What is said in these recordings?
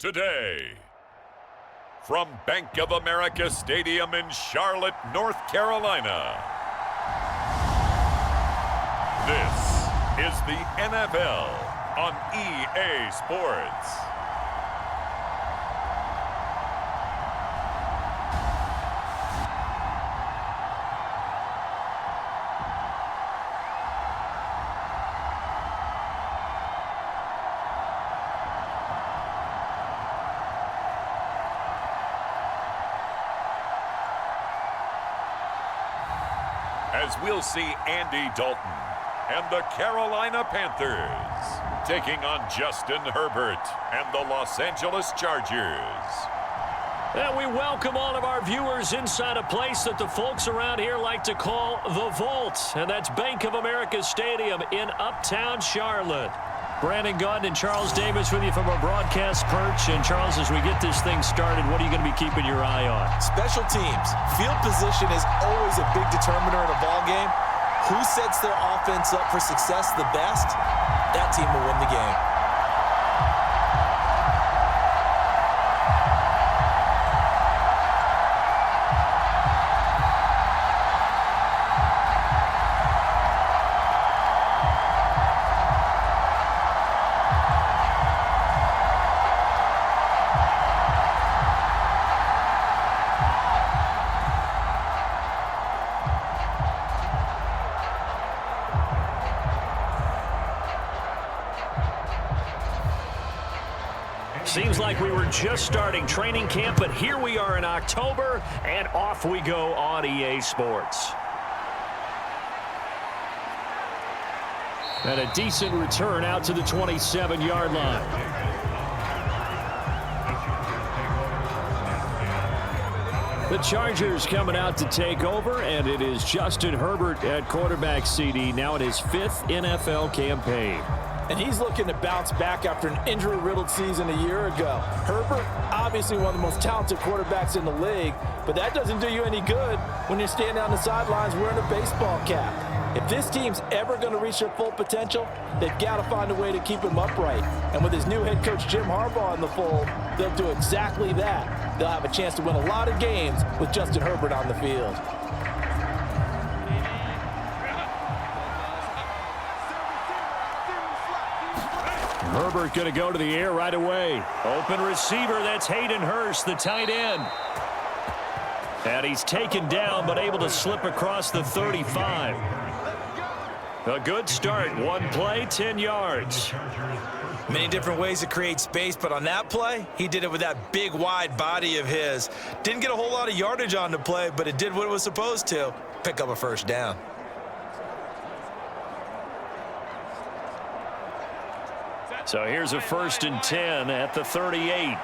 today. From Bank of America Stadium in Charlotte, North Carolina, this is the NFL on EA Sports. As we'll see Andy Dalton and the Carolina Panthers taking on Justin Herbert and the Los Angeles Chargers. And we welcome all of our viewers inside a place that the folks around here like to call the Vault, and that's Bank of America Stadium in Uptown Charlotte. Brandon Gaunt and Charles Davis with you from our broadcast perch. And Charles, as we get this thing started, what are you going to be keeping your eye on? Special teams. Field position is always a big determiner in a ball game. Who sets their offense up for success the best, that team will win the game. Seems like we were just starting training camp, but here we are in October, and off we go on EA Sports. And a decent return out to the 27-yard line. The Chargers coming out to take over, and it is Justin Herbert at quarterback CD, now in his 5th NFL campaign. And he's looking to bounce back after an injury-riddled season a year ago. Herbert, obviously one of the most talented quarterbacks in the league, but that doesn't do you any good when you're standing on the sidelines wearing a baseball cap. If this team's ever going to reach their full potential, they've got to find a way to keep him upright. And with his new head coach, Jim Harbaugh, in the fold, they'll do exactly that. They'll have a chance to win a lot of games with Justin Herbert on the field. Herbert going to go to the air right away. Open receiver, that's Hayden Hurst, the tight end. And he's taken down, but able to slip across the 35. A good start. One play, 10 yards. Many different ways to create space, but on that play, he did it with that big, wide body of his. Didn't get a whole lot of yardage on the play, but it did what it was supposed to. Pick up a first down. So here's a 1st and 10 at the 38.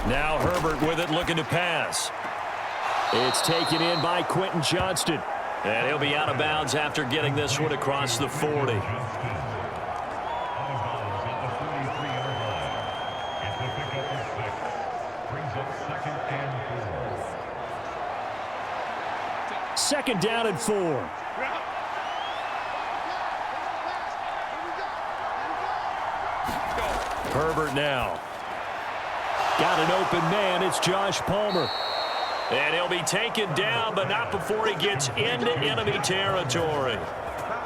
Now Herbert with it, looking to pass. It's taken in by Quentin Johnston. And he'll be out of bounds after getting this one across the 40. Second down and 4. Herbert now. Got an open man. It's Josh Palmer. And he'll be taken down, but not before he gets into enemy territory.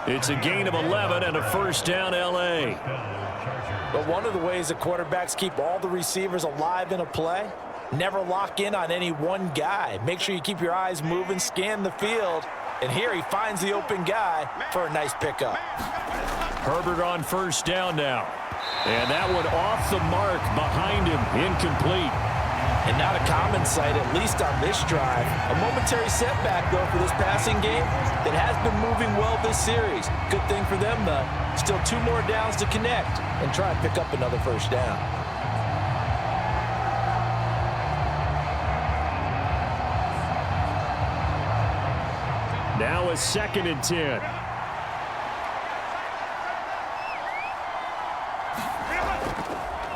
It's a gain of 11 and a first down, L.A. But one of the ways that quarterbacks keep all the receivers alive in a play, never lock in on any one guy. Make sure you keep your eyes moving, scan the field. And here he finds the open guy for a nice pickup. Herbert on first down now. And that one off the mark behind him, incomplete. And not a common sight, at least on this drive. A momentary setback, though, for this passing game that has been moving well this series. Good thing for them, though. Still 2 more downs to connect and try and pick up another first down. Now a 2nd and 10.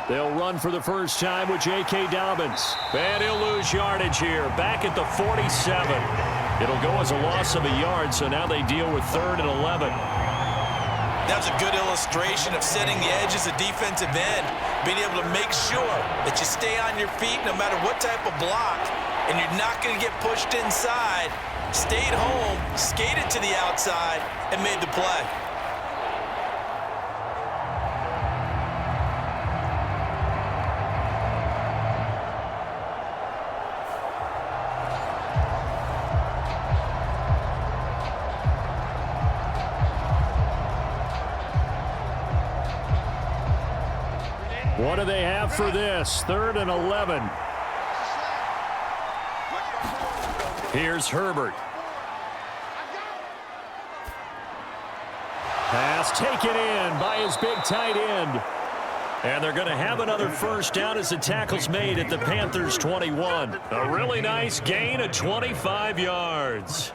They'll run for the first time with J.K. Dobbins. And he'll lose yardage here, back at the 47. It'll go as a loss of a yard, so now they deal with 3rd and 11. That was a good illustration of setting the edge as a defensive end, being able to make sure that you stay on your feet no matter what type of block, and you're not going to get pushed inside. Stayed home, skated to the outside, and made the play. What do they have for this? 3rd and 11. Here's Herbert. Pass taken in by his big tight end. And they're going to have another first down as the tackle's made at the Panthers' 21. A really nice gain of 25 yards.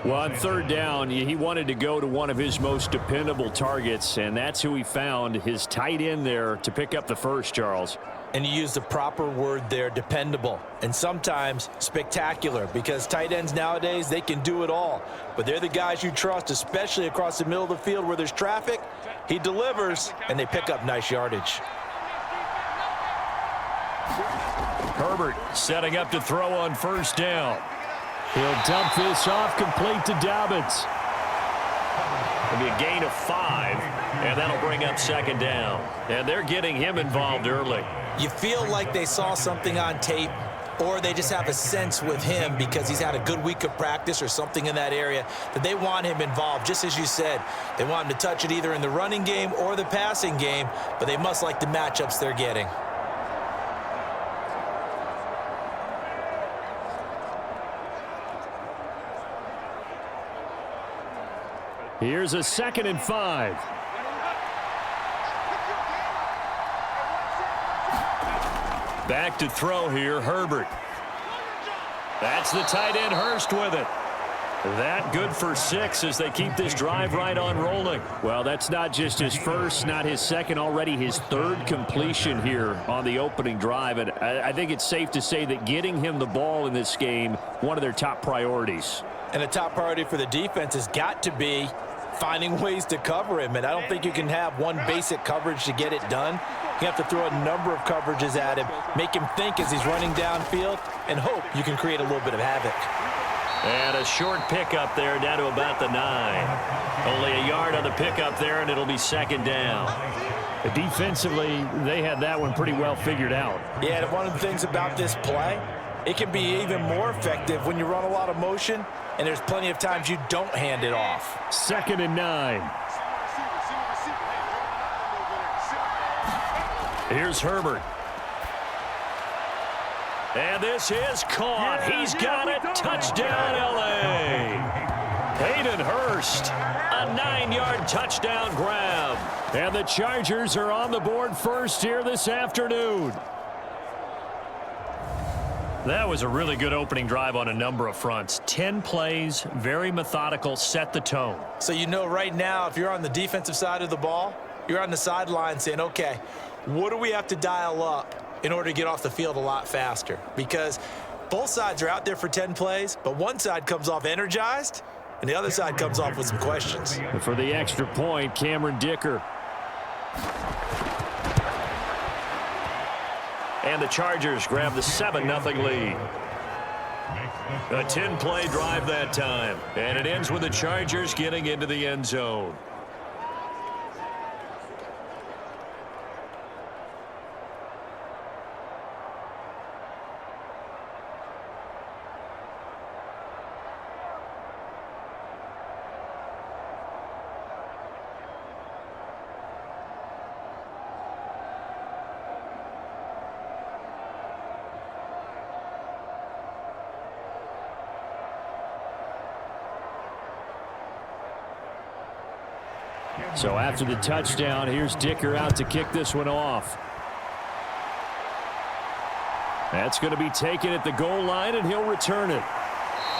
Well, on 3rd down, he wanted to go to one of his most dependable targets, and that's who he found, his tight end there, to pick up the first, Charles. And you use the proper word there, dependable, and sometimes spectacular, because tight ends nowadays, they can do it all. But they're the guys you trust, especially across the middle of the field where there's traffic. He delivers, and they pick up nice yardage. Herbert setting up to throw on first down. He'll dump this off complete to Dobbins. It'll be a gain of 5, and that'll bring up 2nd down. And they're getting him involved early. You feel like they saw something on tape, or they just have a sense with him because he's had a good week of practice or something in that area that they want him involved. Just as you said, they want him to touch it either in the running game or the passing game, but they must like the matchups they're getting. Here's a 2nd and 5. Back to throw here, Herbert. That's the tight end, Hurst, with it. That good for 6 as they keep this drive right on rolling. Well, that's not just his first, not his second, already his 3rd completion here on the opening drive. And I think it's safe to say that getting him the ball in this game, one of their top priorities. And a top priority for the defense has got to be finding ways to cover him. And I don't think you can have one basic coverage to get it done. You have to throw a number of coverages at him, make him think as he's running downfield, and hope you can create a little bit of havoc. And a short pickup there down to about the 9. Only a yard on the pickup there, and it'll be 2nd down. Defensively, they had that one pretty well figured out. Yeah, and one of the things about this play, it can be even more effective when you run a lot of motion, and there's plenty of times you don't hand it off. 2nd and 9. Here's Herbert. And this is caught. He's got it. Touchdown, L.A. Hayden Hurst. A 9-yard touchdown grab. And the Chargers are on the board first here this afternoon. That was a really good opening drive on a number of fronts. 10 plays, very methodical, set the tone. So you know right now, if you're on the defensive side of the ball, you're on the sideline saying, okay, what do we have to dial up in order to get off the field a lot faster? Because both sides are out there for 10 plays, but one side comes off energized, and the other side comes off with some questions. For the extra point, Cameron Dicker. And the Chargers grab the 7-0 lead. A 10-play drive that time. And it ends with the Chargers getting into the end zone. So after the touchdown, here's Dicker out to kick this one off. That's going to be taken at the goal line, and he'll return it.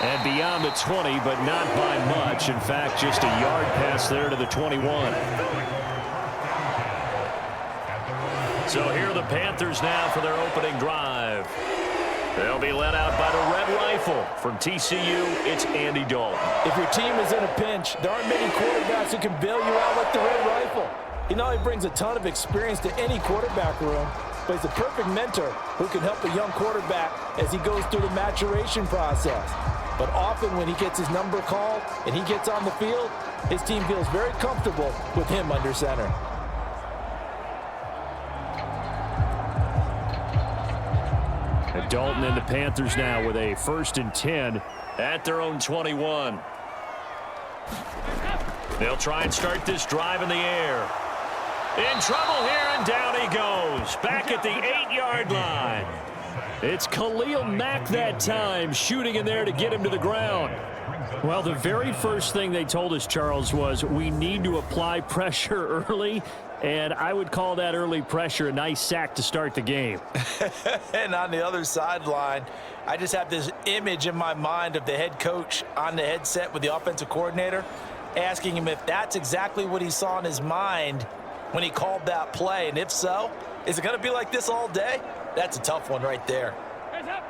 And beyond the 20, but not by much. In fact, just a yard pass there to the 21. So here are the Panthers now for their opening drive. They'll be led out by the Red Rifle. From TCU, it's Andy Dalton. If your team is in a pinch, there aren't many quarterbacks who can bail you out like the Red Rifle. He not only brings a ton of experience to any quarterback room, but he's a perfect mentor who can help a young quarterback as he goes through the maturation process. But often when he gets his number called and he gets on the field, his team feels very comfortable with him under center. Dalton and the Panthers now with a 1st and 10 at their own 21. They'll try and start this drive in the air. In trouble here, and down he goes. Back at the 8-yard line. It's Khalil Mack that time, shooting in there to get him to the ground. Well, the very first thing they told us, Charles, was we need to apply pressure early, and I would call that early pressure a nice sack to start the game. And on the other sideline, I just have this image in my mind of the head coach on the headset with the offensive coordinator, asking him if that's exactly what he saw in his mind when he called that play. And if so, is it going to be like this all day? That's a tough one right there.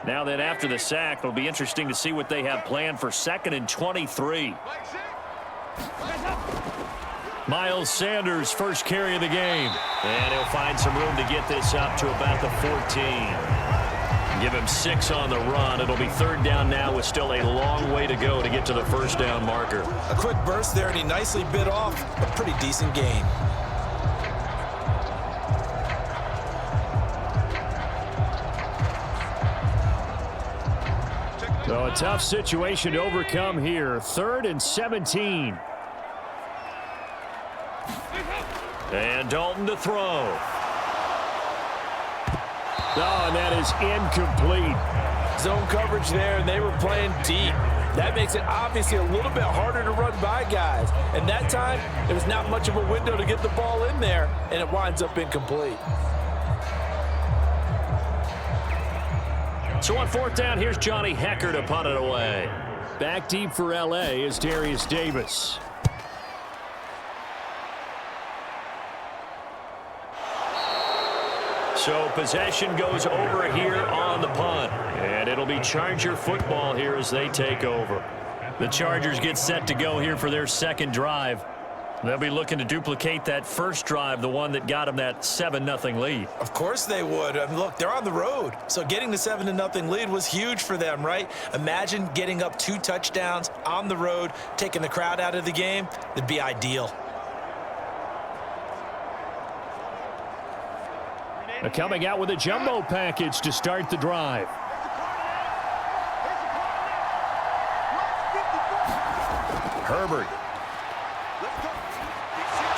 Now then, after the sack, it'll be interesting to see what they have planned for 2nd and 23. Miles Sanders, first carry of the game. And he'll find some room to get this up to about the 14. Give him 6 on the run. It'll be 3rd down now with still a long way to go to get to the 1st down marker. A quick burst there, and he nicely bit off a pretty decent gain. So a tough situation to overcome here. 3rd and 17. And Dalton to throw. Oh, and that is incomplete. Zone coverage there, and they were playing deep. That makes it obviously a little bit harder to run by guys. And that time, there was not much of a window to get the ball in there, and it winds up incomplete. So on 4th down, here's Johnny Hecker to punt it away. Back deep for L.A. is Darius Davis. So possession goes over here on the punt. And it'll be Charger football here as they take over. The Chargers get set to go here for their 2nd drive. They'll be looking to duplicate that first drive, the one that got them that 7-0 lead. Of course they would. I mean, look, they're on the road. So getting the 7-0 lead was huge for them, right? Imagine getting up 2 touchdowns on the road, taking the crowd out of the game. It'd be ideal. Coming out with a jumbo package to start the drive. Herbert.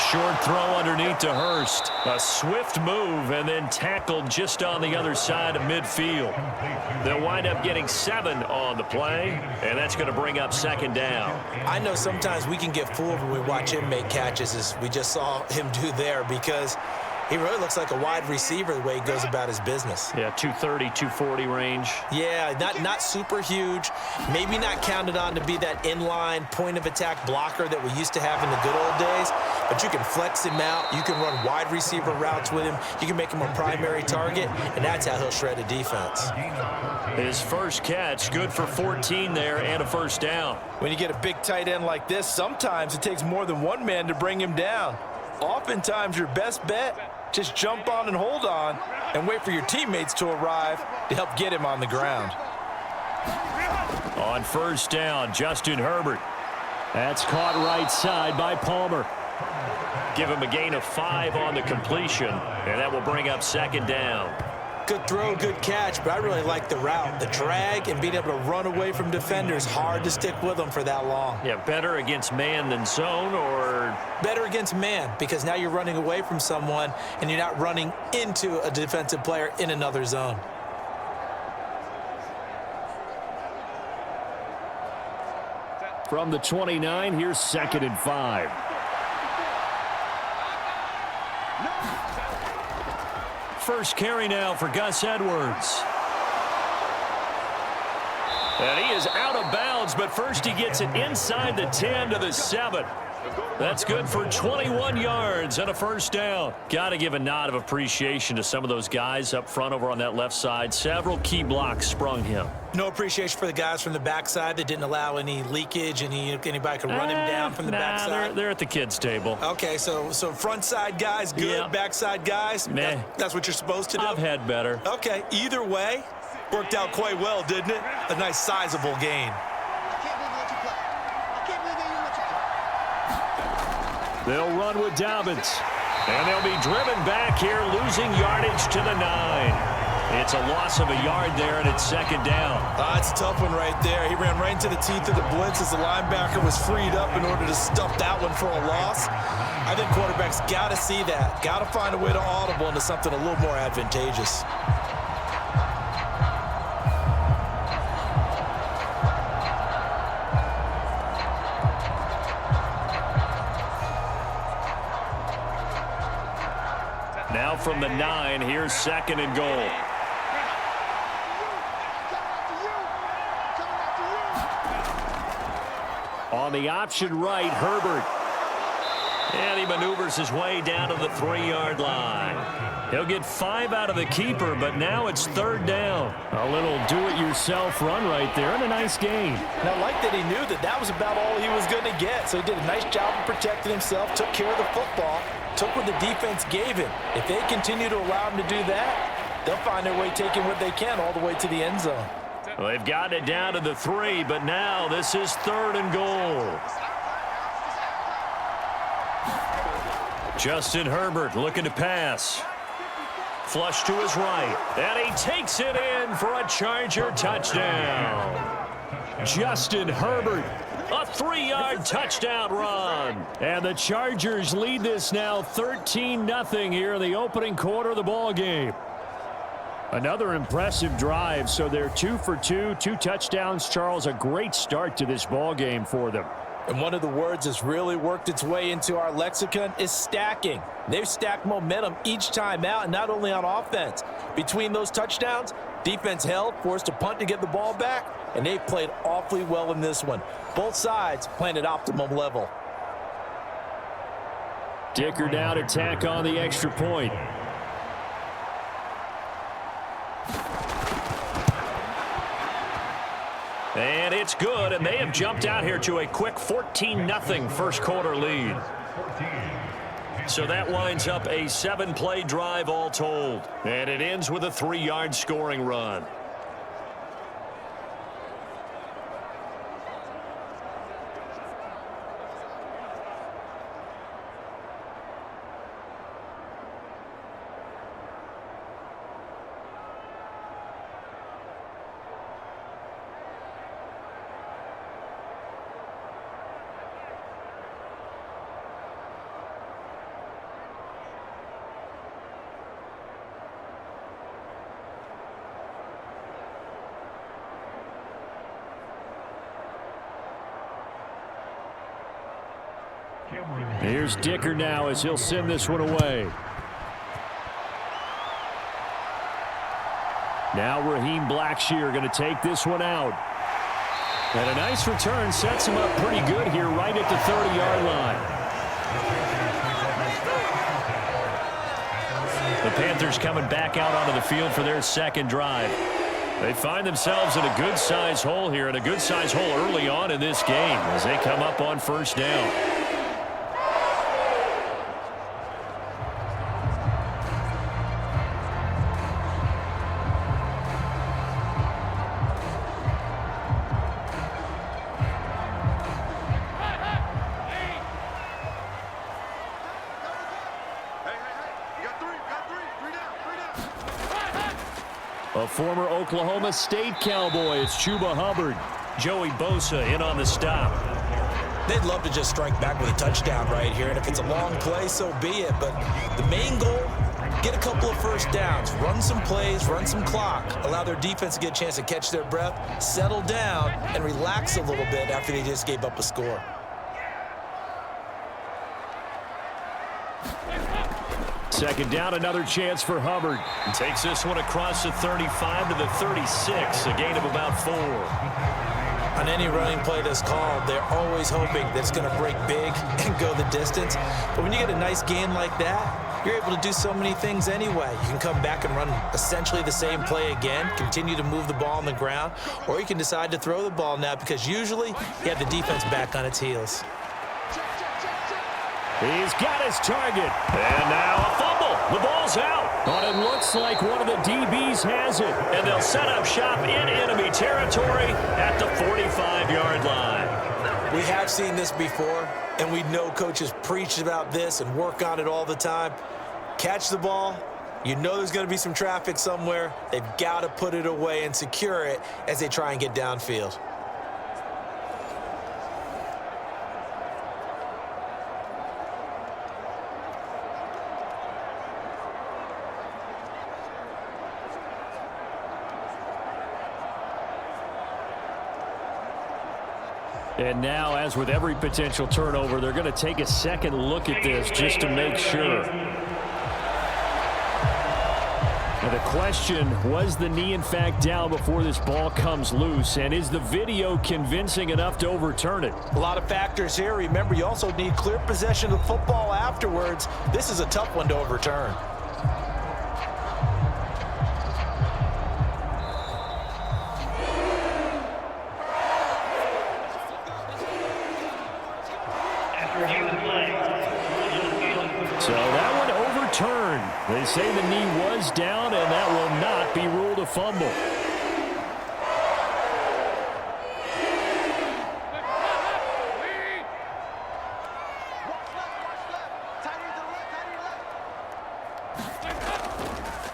Short throw underneath to Hurst. A swift move and then tackled just on the other side of midfield. They'll wind up getting 7 on the play, and that's going to bring up 2nd down. I know sometimes we can get fooled when we watch him make catches, as we just saw him do there, because he really looks like a wide receiver the way he goes about his business. Yeah, 230, 240 range. Yeah, not super huge. Maybe not counted on to be that inline point-of-attack blocker that we used to have in the good old days. But you can flex him out. You can run wide receiver routes with him. You can make him a primary target, and that's how he'll shred a defense. His first catch, good for 14 there and a 1st down. When you get a big tight end like this, sometimes it takes more than one man to bring him down. Oftentimes, your best bet, just jump on and hold on and wait for your teammates to arrive to help get him on the ground. On 1st down, Justin Herbert. That's caught right side by Palmer. Give him a gain of 5 on the completion, and that will bring up 2nd down. Good throw, good catch, but I really like the route. The drag and being able to run away from defenders, hard to stick with them for that long. Yeah, better against man than zone, or? Better against man, because now you're running away from someone and you're not running into a defensive player in another zone. From the 29, here's 2nd and 5. First carry now for Gus Edwards. And he is out of bounds, but first he gets it inside the 10 to the 7. That's good for 21 yards and a first down. Got to give a nod of appreciation to some of those guys up front over on that left side. Several key blocks sprung him. No appreciation for the guys from the backside that didn't allow any leakage, anybody could run him down from the backside. They're at the kids' table. Okay, so front side guys good, yeah. Backside guys, that's what you're supposed to do? I've had better. Okay, either way, worked out quite well, didn't it? A nice sizable gain. They'll run with Dobbins. And they'll be driven back here, losing yardage to the 9. It's a loss of a yard there, and it's second down. It's a tough one right there. He ran right into the teeth of the blitz as the linebacker was freed up in order to stuff that one for a loss. I think quarterbacks got to see that. Got to find a way to audible into something a little more advantageous. Now from the 9, here's second and goal. On the option right, Herbert. And he maneuvers his way down to the 3-yard line. He'll get 5 out of the keeper, but now it's third down. A little do-it-yourself run right there, and a nice gain. And I like that he knew that that was about all he was going to get. So he did a nice job of protecting himself, took care of the football, took what the defense gave him. If they continue to allow him to do that, they'll find their way taking what they can all the way to the end zone. Well, they've gotten it down to the 3, but now this is third and goal. Justin Herbert looking to pass. Flush to his right. And he takes it in for a Charger touchdown. Justin Herbert, a 3-yard touchdown run. And the Chargers lead this now 13-0 here in the opening quarter of the ball game. Another impressive drive, so they're 2 for 2, 2 touchdowns. Charles, a great start to this ball game for them. And one of the words that's really worked its way into our lexicon is stacking. They've stacked momentum each time out, and not only on offense. Between those touchdowns, defense held, forced a punt to get the ball back, and they've played awfully well in this one. Both sides playing at optimum level. Dicker down to tack on the extra point. And it's good, and they have jumped out here to a quick 14-0 first quarter lead. So that winds up a 7-play drive all told. And it ends with a 3-yard scoring run. Here's Dicker now as he'll send this one away. Now Raheem Blackshear going to take this one out. And a nice return sets him up pretty good here right at the 30-yard line. The Panthers coming back out onto the field for their second drive. They find themselves in a good-sized hole here, and a good-sized hole early on in this game as they come up on first down. A former Oklahoma State Cowboy, it's Chuba Hubbard. Joey Bosa in on the stop. They'd love to just strike back with a touchdown right here, and if it's a long play, so be it. But the main goal, get a couple of first downs, run some plays, run some clock, allow their defense to get a chance to catch their breath, settle down, and relax a little bit after they just gave up a score. Second down, another chance for Hubbard. He takes this one across the 35 to the 36, a gain of about 4. On any running play that's called, they're always hoping that it's going to break big and go the distance. But when you get a nice gain like that, you're able to do so many things anyway. You can come back and run essentially the same play again, continue to move the ball on the ground, or you can decide to throw the ball now because usually you have the defense back on its heels. He's got his target. And now a fumble. The ball's out. But it looks like one of the DBs has it. And they'll set up shop in enemy territory at the 45-yard line. We have seen this before, and we know coaches preach about this and work on it all the time. Catch the ball. You know there's going to be some traffic somewhere. They've got to put it away and secure it as they try and get downfield. And now, as with every potential turnover, they're going to take a second look at this just to make sure. And the question, was the knee in fact down before this ball comes loose? And is the video convincing enough to overturn it? A lot of factors here. Remember, you also need clear possession of the football afterwards. This is a tough one to overturn. So that one overturned. They say the knee was down, and that will not be ruled a fumble.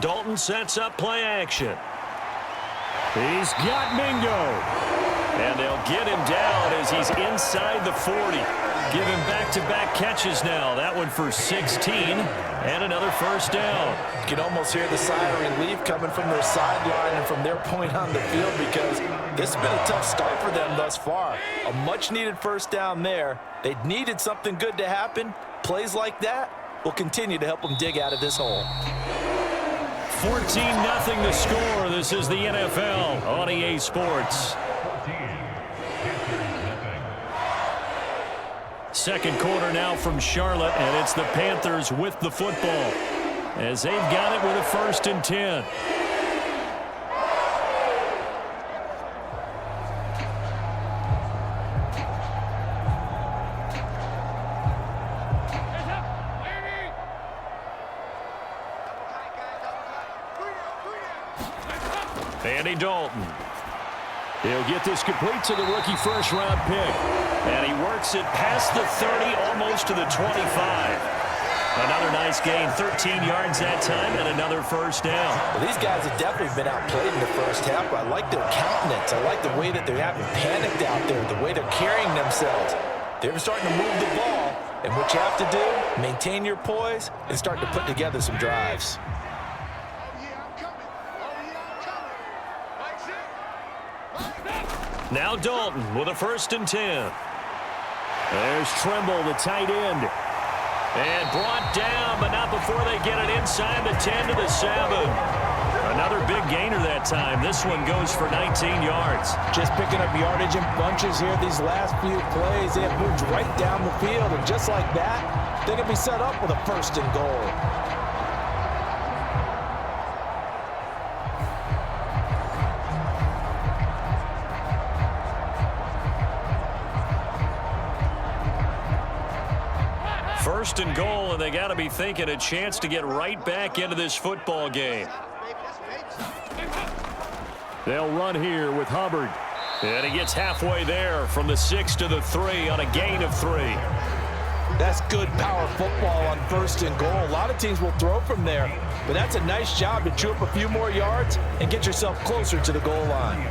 Dalton sets up play action. He's got Mingo. And they'll get him down as he's inside the 40. Give him back-to-back catches now. That one for 16 and another first down. You can almost hear the sigh of relief coming from their sideline and from their point on the field because this has been a tough start for them thus far. A much-needed first down there. They needed something good to happen. Plays like that will continue to help them dig out of this hole. 14-0 the score. This is the NFL on EA Sports. Second quarter now from Charlotte, and it's the Panthers with the football as they've got it with a 1st and 10. Andy Dalton. He'll get this complete to the rookie first-round pick. And he works it past the 30, almost to the 25. Another nice gain, 13 yards that time, and another first down. Well, these guys have definitely been outplayed in the first half, but I like their countenance. I like the way that they haven't panicked out there, the way they're carrying themselves. They're starting to move the ball, and what you have to do, maintain your poise and start to put together some drives. Now Dalton with a 1st and 10. There's Trimble, the tight end. And brought down, but not before they get it inside the 10 to the 7. Another big gainer that time. This one goes for 19 yards. Just picking up yardage in bunches here these last few plays. They have moved right down the field, and just like that, they can be set up with a 1st and goal. First and goal, and they got to be thinking a chance to get right back into this football game. They'll run here with Hubbard. And he gets halfway there from the 6 to the 3 on a gain of 3. That's good power football on 1st and goal. A lot of teams will throw from there, but that's a nice job to chew up a few more yards and get yourself closer to the goal line.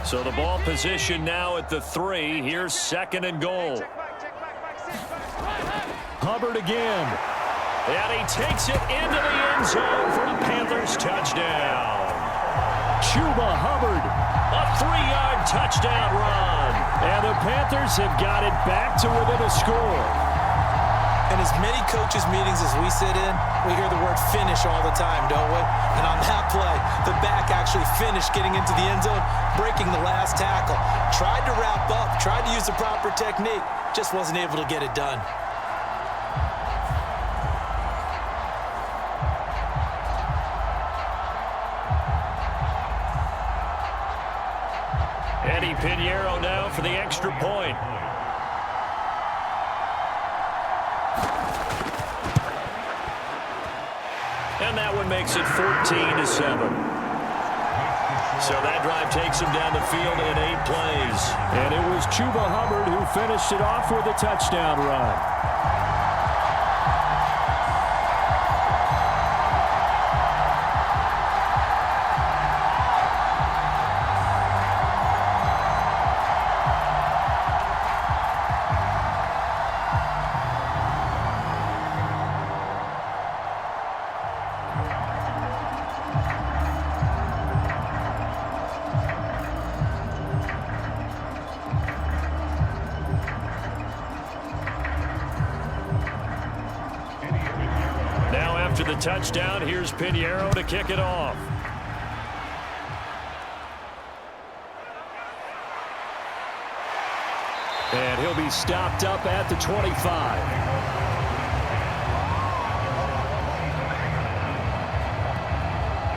So the ball position now at the 3. Here's 2nd and goal. Hubbard again. And he takes it into the end zone for a Panthers touchdown. Chuba Hubbard, a 3-yard touchdown run. And the Panthers have got it back to within a score. In as many coaches' meetings as we sit in, we hear the word finish all the time, don't we? And on that play, the back actually finished getting into the end zone, breaking the last tackle. Tried to wrap up, tried to use the proper technique, just wasn't able to get it done. Eddie Pinheiro now for the extra point. And that one makes it 14-7. So that drive takes him down the field in 8 plays. And it was Chuba Hubbard who finished it off with a touchdown run. After the touchdown, here's Pinheiro to kick it off. And he'll be stopped up at the 25.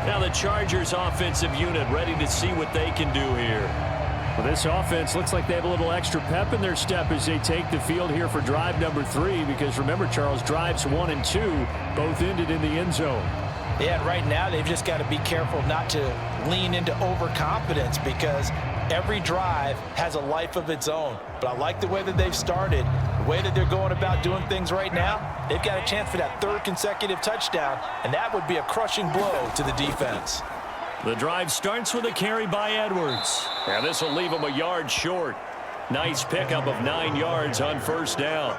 Now the Chargers offensive unit ready to see what they can do here. Well, this offense looks like they have a little extra pep in their step as they take the field here for drive number 3, because remember, Charles, drives 1 and 2 both ended in the end zone. Yeah, right now they've just got to be careful not to lean into overconfidence, because every drive has a life of its own. But I like the way that they've started, the way that they're going about doing things right now. They've got a chance for that 3rd consecutive touchdown, and that would be a crushing blow to the defense. The drive starts with a carry by Edwards. And this will leave him a yard short. Nice pickup of 9 yards on first down.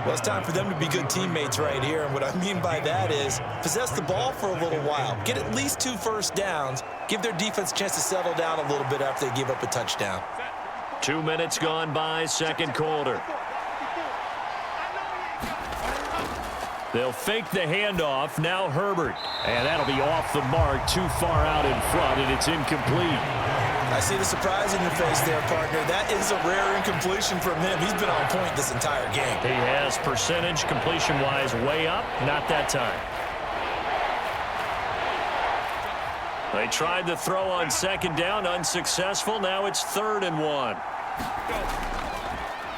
Well, it's time for them to be good teammates right here. And what I mean by that is possess the ball for a little while. Get at least 2 first downs. Give their defense a chance to settle down a little bit after they give up a touchdown. 2 minutes gone by, second quarter. They'll fake the handoff. Now Herbert. And that'll be off the mark, too far out in front, and it's incomplete. I see the surprise in your face there, partner. That is a rare incompletion from him. He's been on point this entire game. He has percentage completion-wise way up. Not that time. They tried the throw on second down, unsuccessful. Now it's 3rd and 1.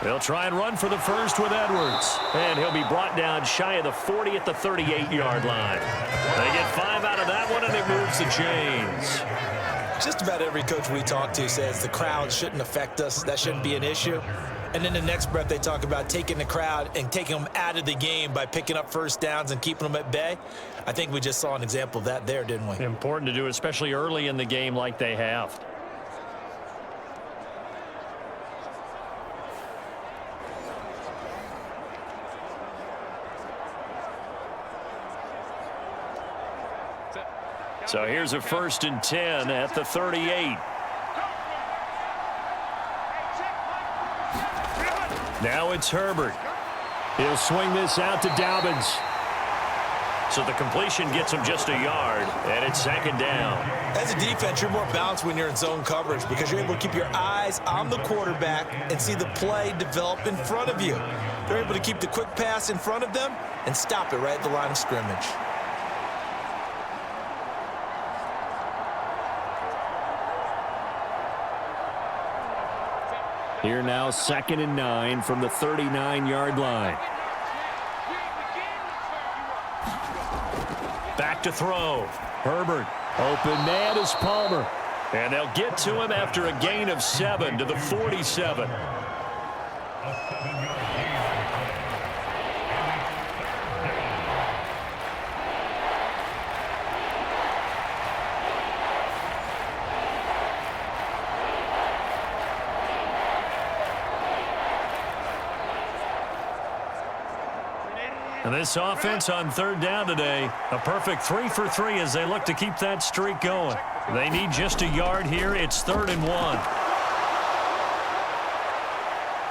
They'll try and run for the first with Edwards. And he'll be brought down shy of the 40 at the 38-yard line. They get 5 out of that one, and it moves the chains. Just about every coach we talk to says the crowd shouldn't affect us. That shouldn't be an issue. And in the next breath, they talk about taking the crowd and taking them out of the game by picking up first downs and keeping them at bay. I think we just saw an example of that there, didn't we? Important to do, especially early in the game like they have. So here's a 1st and 10 at the 38. Now it's Herbert. He'll swing this out to Dobbins. So the completion gets him just a yard, and it's 2nd down. As a defense, you're more balanced when you're in zone coverage because you're able to keep your eyes on the quarterback and see the play develop in front of you. They're able to keep the quick pass in front of them and stop it right at the line of scrimmage. Here now, 2nd and 9 from the 39-yard line. Back to throw. Herbert. Open man is Palmer. And they'll get to him after a gain of 7 to the 47. And this offense on 3rd down today, a perfect 3 for 3 as they look to keep that streak going. They need just a yard here. It's 3rd and 1.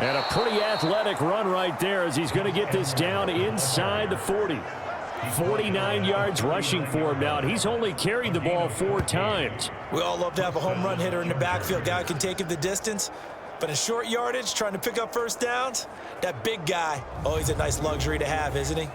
And a pretty athletic run right there as he's going to get this down inside the 40. 49 yards rushing for him now, and he's only carried the ball 4 times. We all love to have a home run hitter in the backfield. Guy who can take it the distance. But in short yardage, trying to pick up first downs, that big guy, always a nice luxury to have, isn't he?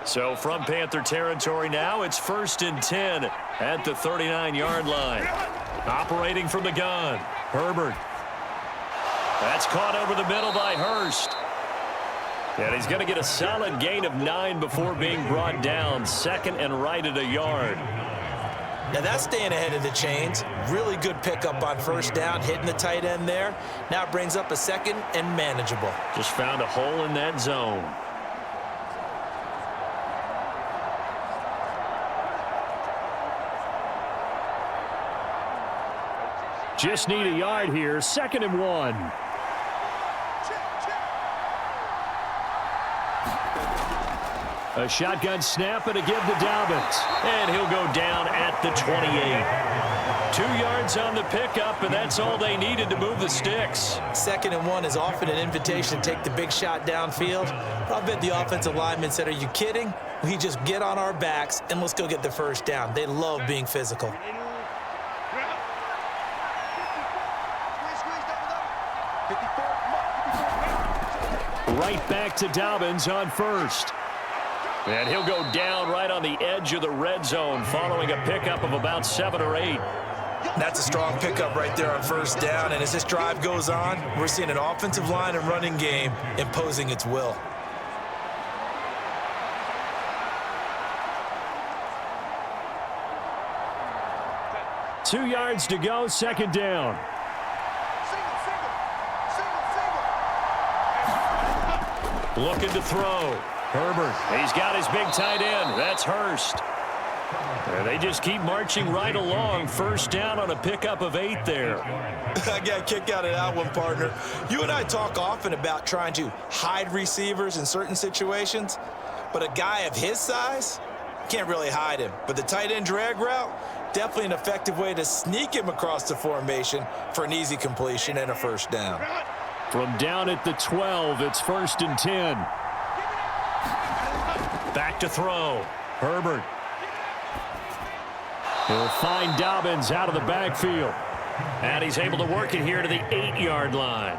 So from Panther territory now, it's 1st and 10 at the 39-yard line. Operating from the gun, Herbert. That's caught over the middle by Hurst. And he's going to get a solid gain of 9 before being brought down. 2nd and right at a yard. Now that's staying ahead of the chains. Really good pickup on first down, hitting the tight end there. Now it brings up a 2nd and manageable. Just found a hole in that zone. Just need a yard here. 2nd and 1. A shotgun snap and a give to Dobbins. And he'll go down at the 28. 2 yards on the pickup, and that's all they needed to move the sticks. 2nd and 1 is often an invitation to take the big shot downfield. But I bet the offensive linemen said, are you kidding? We just get on our backs and let's go get the first down. They love being physical. Right back to Dobbins on first. And he'll go down right on the edge of the red zone following a pickup of about 7 or 8. That's a strong pickup right there on first down. And as this drive goes on, we're seeing an offensive line and running game imposing its will. Two yards to go, 2nd down. Looking to throw. Herbert. He's got his big tight end. That's Hurst. And they just keep marching right along. First down on a pickup of 8 there. I got a kick out of that one, partner. You and I talk often about trying to hide receivers in certain situations, but a guy of his size can't really hide him. But the tight end drag route, definitely an effective way to sneak him across the formation for an easy completion and a first down. From down at the 12, it's 1st and 10. Back to throw. Herbert. He'll find Dobbins out of the backfield. And he's able to work it here to the 8-yard line.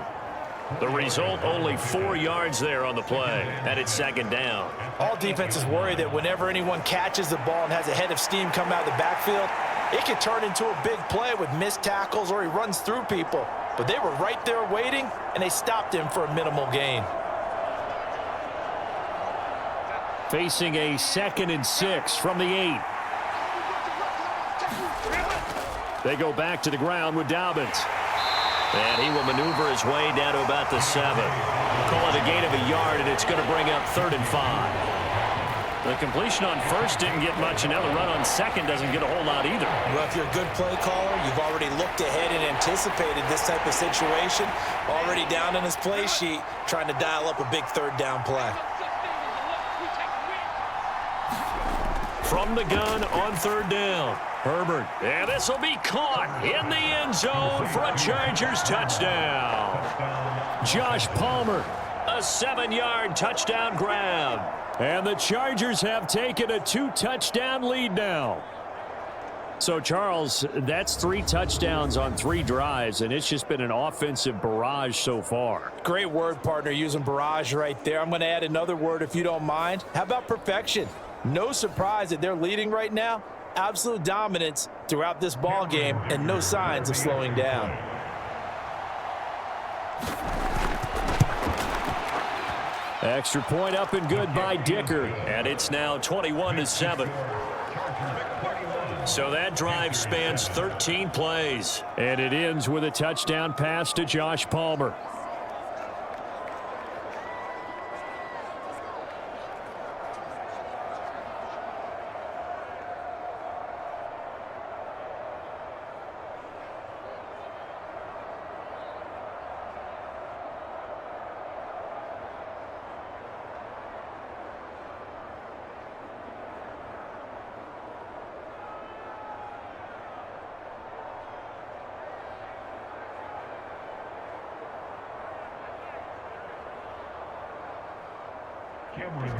The result, only 4 yards there on the play. And it's 2nd down. All defenses worry that whenever anyone catches the ball and has a head of steam come out of the backfield, it can turn into a big play with missed tackles or he runs through people. But they were right there waiting, and they stopped him for a minimal gain. Facing a 2nd and 6 from the 8. They go back to the ground with Dobbins. And he will maneuver his way down to about the 7. Call it a gain of a yard, and it's going to bring up 3rd and 5. The completion on first didn't get much, and now the run on second doesn't get a whole lot either. Well, if you're a good play caller, you've already looked ahead and anticipated this type of situation. Already down in his play sheet, trying to dial up a big 3rd down play. From the gun on 3rd down. Herbert. And this will be caught in the end zone for a Chargers touchdown. Josh Palmer. A 7-yard touchdown grab. And the Chargers have taken a 2-touchdown lead now. So, Charles, that's 3 touchdowns on 3 drives, and it's just been an offensive barrage so far. Great word, partner, using barrage right there. I'm going to add another word if you don't mind. How about perfection? No surprise that they're leading right now. Absolute dominance throughout this ball game and no signs of slowing down. Extra point up and good by Dicker. And it's now 21-7. So that drive spans 13 plays. And it ends with a touchdown pass to Josh Palmer.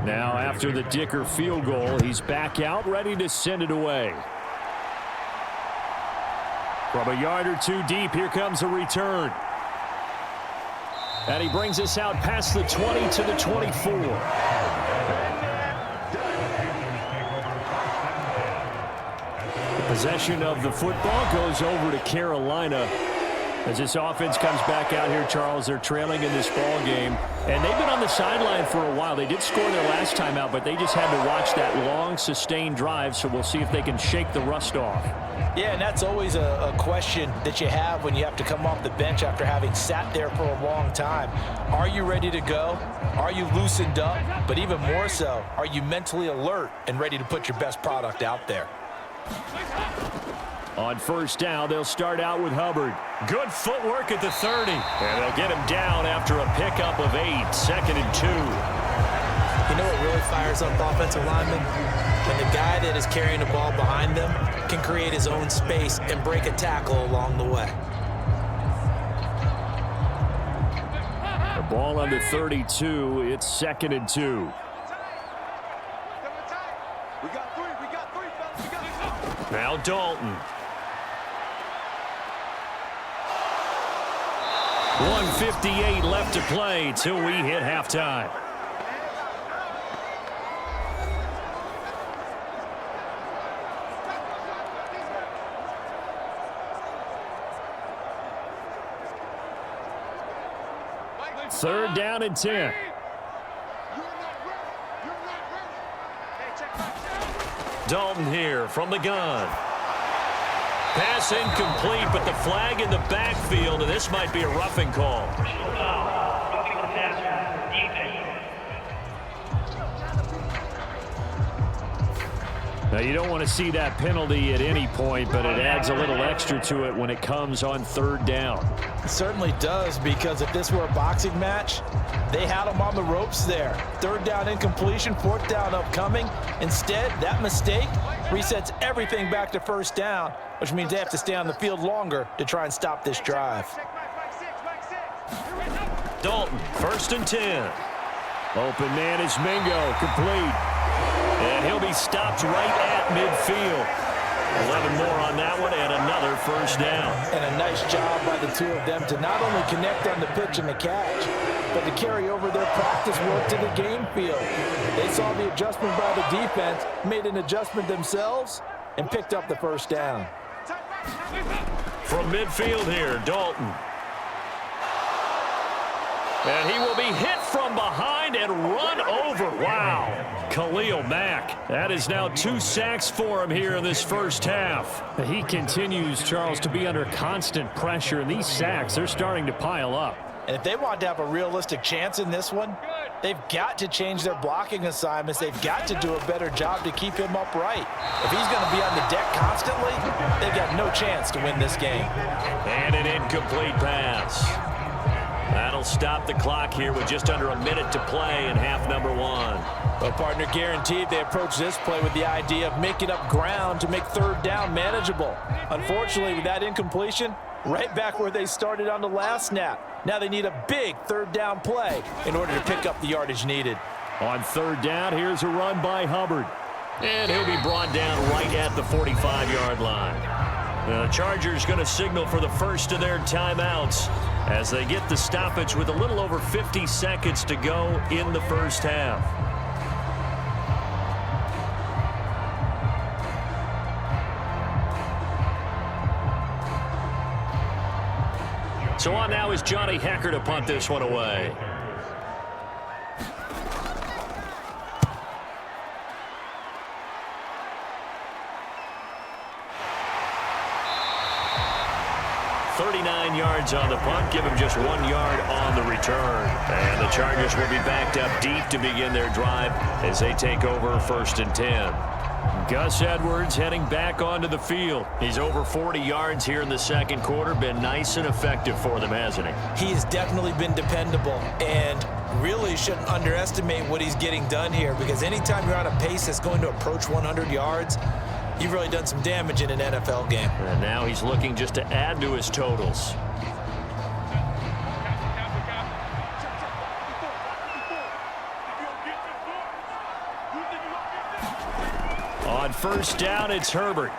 Now after the Dicker field goal, he's back out ready to send it away. From a yard or two deep, here comes a return. And he brings us out past the 20 to the 24. The possession of the football goes over to Carolina. As this offense comes back out here, Charles, they're trailing in this ball game. And they've been on the sideline for a while. They did score their last time out, but they just had to watch that long, sustained drive, so we'll see if they can shake the rust off. Yeah, and that's always a question that you have when you have to come off the bench after having sat there for a long time. Are you ready to go? Are you loosened up? But even more so, are you mentally alert and ready to put your best product out there? On first down, they'll start out with Hubbard. Good footwork at the 30. And they'll get him down after a pickup of 8, 2nd and 2. You know what really fires up offensive linemen? When the guy that is carrying the ball behind them can create his own space and break a tackle along the way. The ball on the 32, it's 2nd and 2. Now Dalton. 1:58 left to play till we hit halftime. Third down and 10. Dalton here from the gun. Pass incomplete, but the flag in the backfield, and this might be a roughing call. Now, you don't want to see that penalty at any point, but it adds a little extra to it when it comes on third down. It certainly does, because if this were a boxing match, they had him on the ropes there. Third down incompletion, fourth down upcoming. Instead, that mistake resets everything back to first down, which means they have to stay on the field longer to try and stop this drive. Dalton, 1st and 10. Open man is Mingo, complete. And he'll be stopped right at midfield. 11 more on that one, and another first down. And a nice job by the two of them to not only connect on the pitch and the catch, but to carry over their practice work to the game field. They saw the adjustment by the defense, made an adjustment themselves, and picked up the first down. From midfield here, Dalton. And he will be hit from behind and run over. Wow. Khalil Mack. That is now 2 sacks for him here in this first half. He continues, Charles, to be under constant pressure, and these sacks, they're starting to pile up. And if they want to have a realistic chance in this one, they've got to change their blocking assignments. They've got to do a better job to keep him upright. If he's going to be on the deck constantly, they've got no chance to win this game. And an incomplete pass. That'll stop the clock here with just under a minute to play in half number 1. Well, partner, guaranteed they approach this play with the idea of making up ground to make third down manageable. Unfortunately, with that incompletion, right back where they started on the last snap. Now they need a big third down play in order to pick up the yardage needed. On third down, here's a run by Hubbard. And he'll be brought down right at the 45-yard line. The Chargers going to signal for the first of their timeouts as they get the stoppage with a little over 50 seconds to go in the first half. So on now is Johnny Hecker to punt this one away. .39 yards on the punt, give him just 1 yard on the return. And the Chargers will be backed up deep to begin their drive as they take over 1st and 10. Gus Edwards heading back onto the field. He's over 40 yards here in the second quarter. Been nice and effective for them, hasn't he? He has definitely been dependable, and really shouldn't underestimate what he's getting done here, because anytime you're on a pace that's going to approach 100 yards, you've really done some damage in an NFL game. And now he's looking just to add to his totals. On first down, it's Herbert.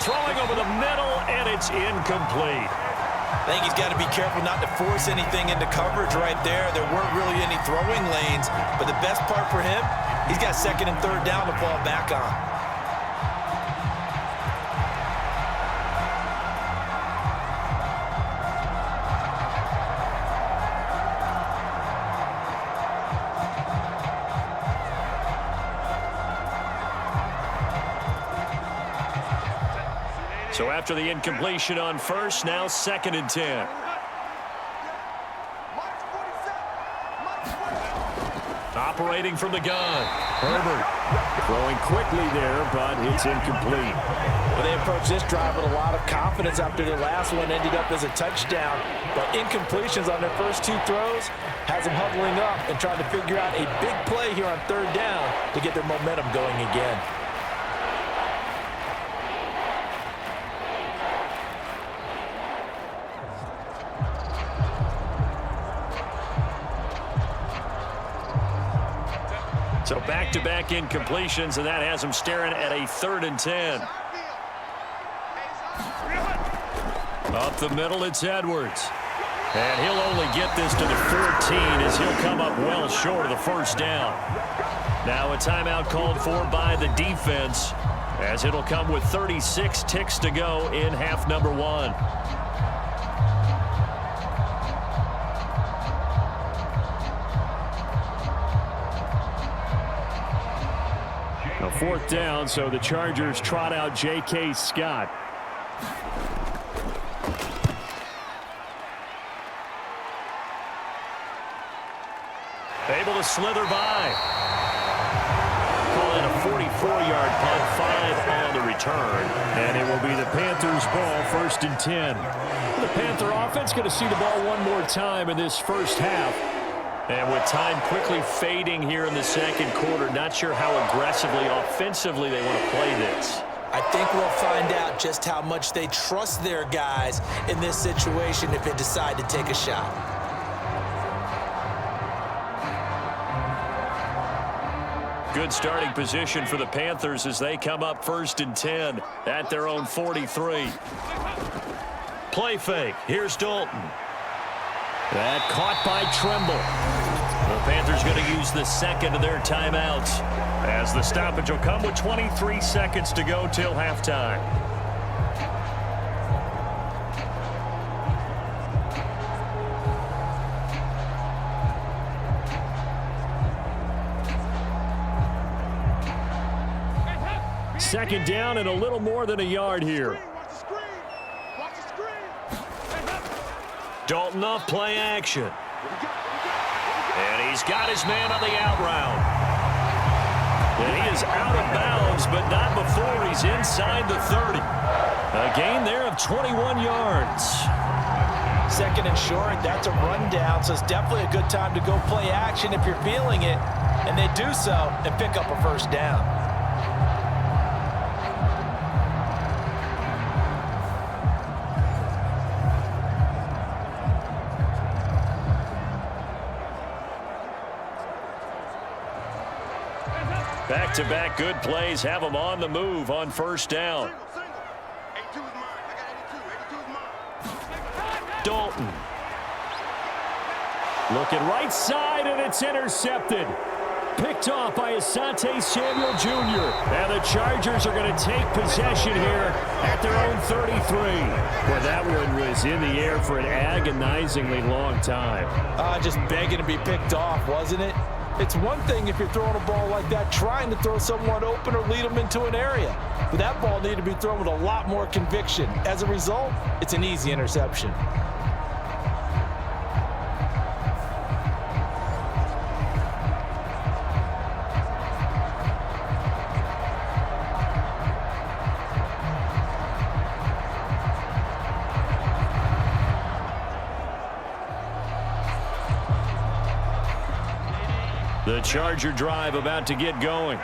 Throwing over the middle, and it's incomplete. I think he's got to be careful not to force anything into coverage right there. There weren't really any throwing lanes, but the best part for him, he's got second and third down to fall back on. So after the incompletion on first, now second and 10. Operating from the gun. Herbert throwing quickly there, but it's incomplete. Well, they approached this drive with a lot of confidence after their last one ended up as a touchdown. But incompletions on their first two throws has them huddling up and trying to figure out a big play here on third down to get their momentum going again. So back-to-back incompletions, and that has them staring at a third and 10. Up the middle, it's Edwards. And he'll only get this to the 14 as he'll come up well short of the first down. Now a timeout called for by the defense as it'll come with 36 ticks to go in half number one. A fourth down, so the Chargers trot out J.K. Scott. Able to slither by. Call in a 44-yard punt, 5 on the return. And it will be the Panthers' ball, first and 10. The Panther offense going to see the ball one more time in this first half. And with time quickly fading here in the second quarter, not sure how aggressively, offensively they want to play this. I think we'll find out just how much they trust their guys in this situation if they decide to take a shot. Good starting position for the Panthers as they come up first and 10 at their own 43. Play fake. Here's Dalton. That caught by Tremble. The Panthers going to use the second of their timeouts as the stoppage will come with 23 seconds to go till halftime. Second down and a little more than a yard here. Dalton off play action. And he's got his man on the out route. And he is out of bounds, but not before he's inside the 30. A gain there of 21 yards. Second and short, that's a rundown, so it's definitely a good time to go play action if you're feeling it. And they do so and pick up a first down. Back-to-back good plays have them on the move on first down. Dalton. Looking right side, and it's intercepted. Picked off by Asante Samuel Jr. And the Chargers are going to take possession here at their own 33. Well, that one was in the air for an agonizingly long time. Just begging to be picked off, wasn't it? It's one thing if you're throwing a ball like that, trying to throw someone open or lead them into an area. But that ball needed to be thrown with a lot more conviction. As a result, it's an easy interception. The Charger drive about to get going.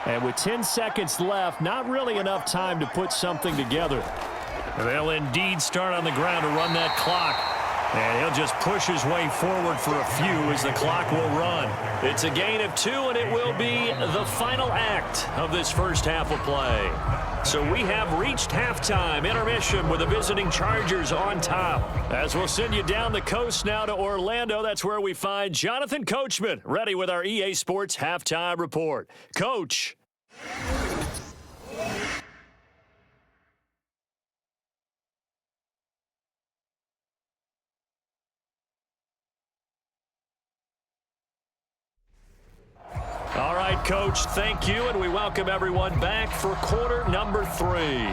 And with 10 seconds left, not really enough time to put something together. And they'll indeed start on the ground to run that clock. And he'll just push his way forward for a few as the clock will run. It's a gain of 2, and it will be the final act of this first half of play. So we have reached halftime intermission with the visiting Chargers on top. As we'll send you down the coast now to Orlando, that's where we find Jonathan Coachman ready with our EA Sports halftime report. Coach. All right, Coach, thank you, and we welcome everyone back for quarter number 3.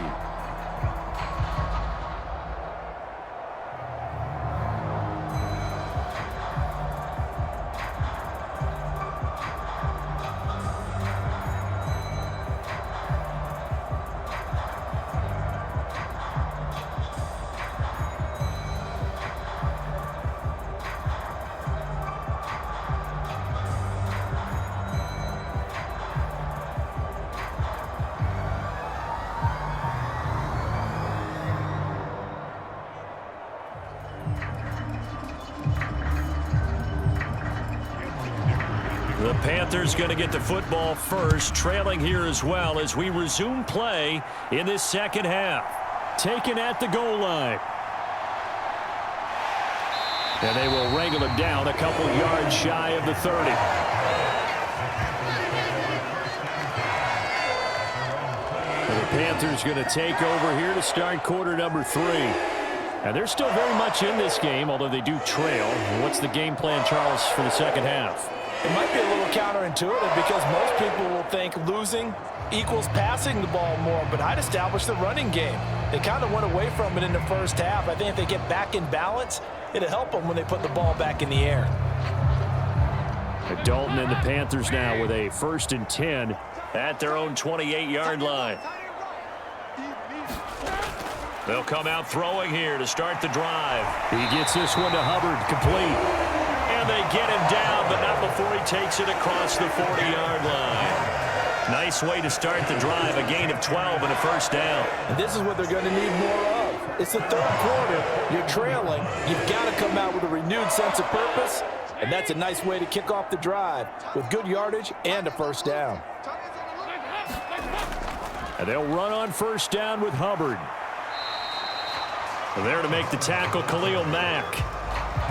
The Panthers going to get the football first, trailing here as well as we resume play in this second half. Taken at the goal line. And they will wrangle him down a couple yards shy of the 30. And the Panthers going to take over here to start quarter number 3. And they're still very much in this game, although they do trail. What's the game plan, Charles, for the second half? It might be a little counterintuitive because most people will think losing equals passing the ball more, but I'd establish the running game. They kind of went away from it in the first half. I think if they get back in balance, it'll help them when they put the ball back in the air. Dalton and the Panthers now with a 1st and 10 at their own 28-yard line. They'll come out throwing here to start the drive. He gets this one to Hubbard, complete. And they get him down, but not before he takes it across the 40-yard line. Nice way to start the drive, a gain of 12 and a 1st down. And this is what they're going to need more of. It's the 3rd quarter. You're trailing. You've got to come out with a renewed sense of purpose, and that's a nice way to kick off the drive with good yardage and a 1st down. And they'll run on 1st down with Hubbard. There to make the tackle, Khalil Mack.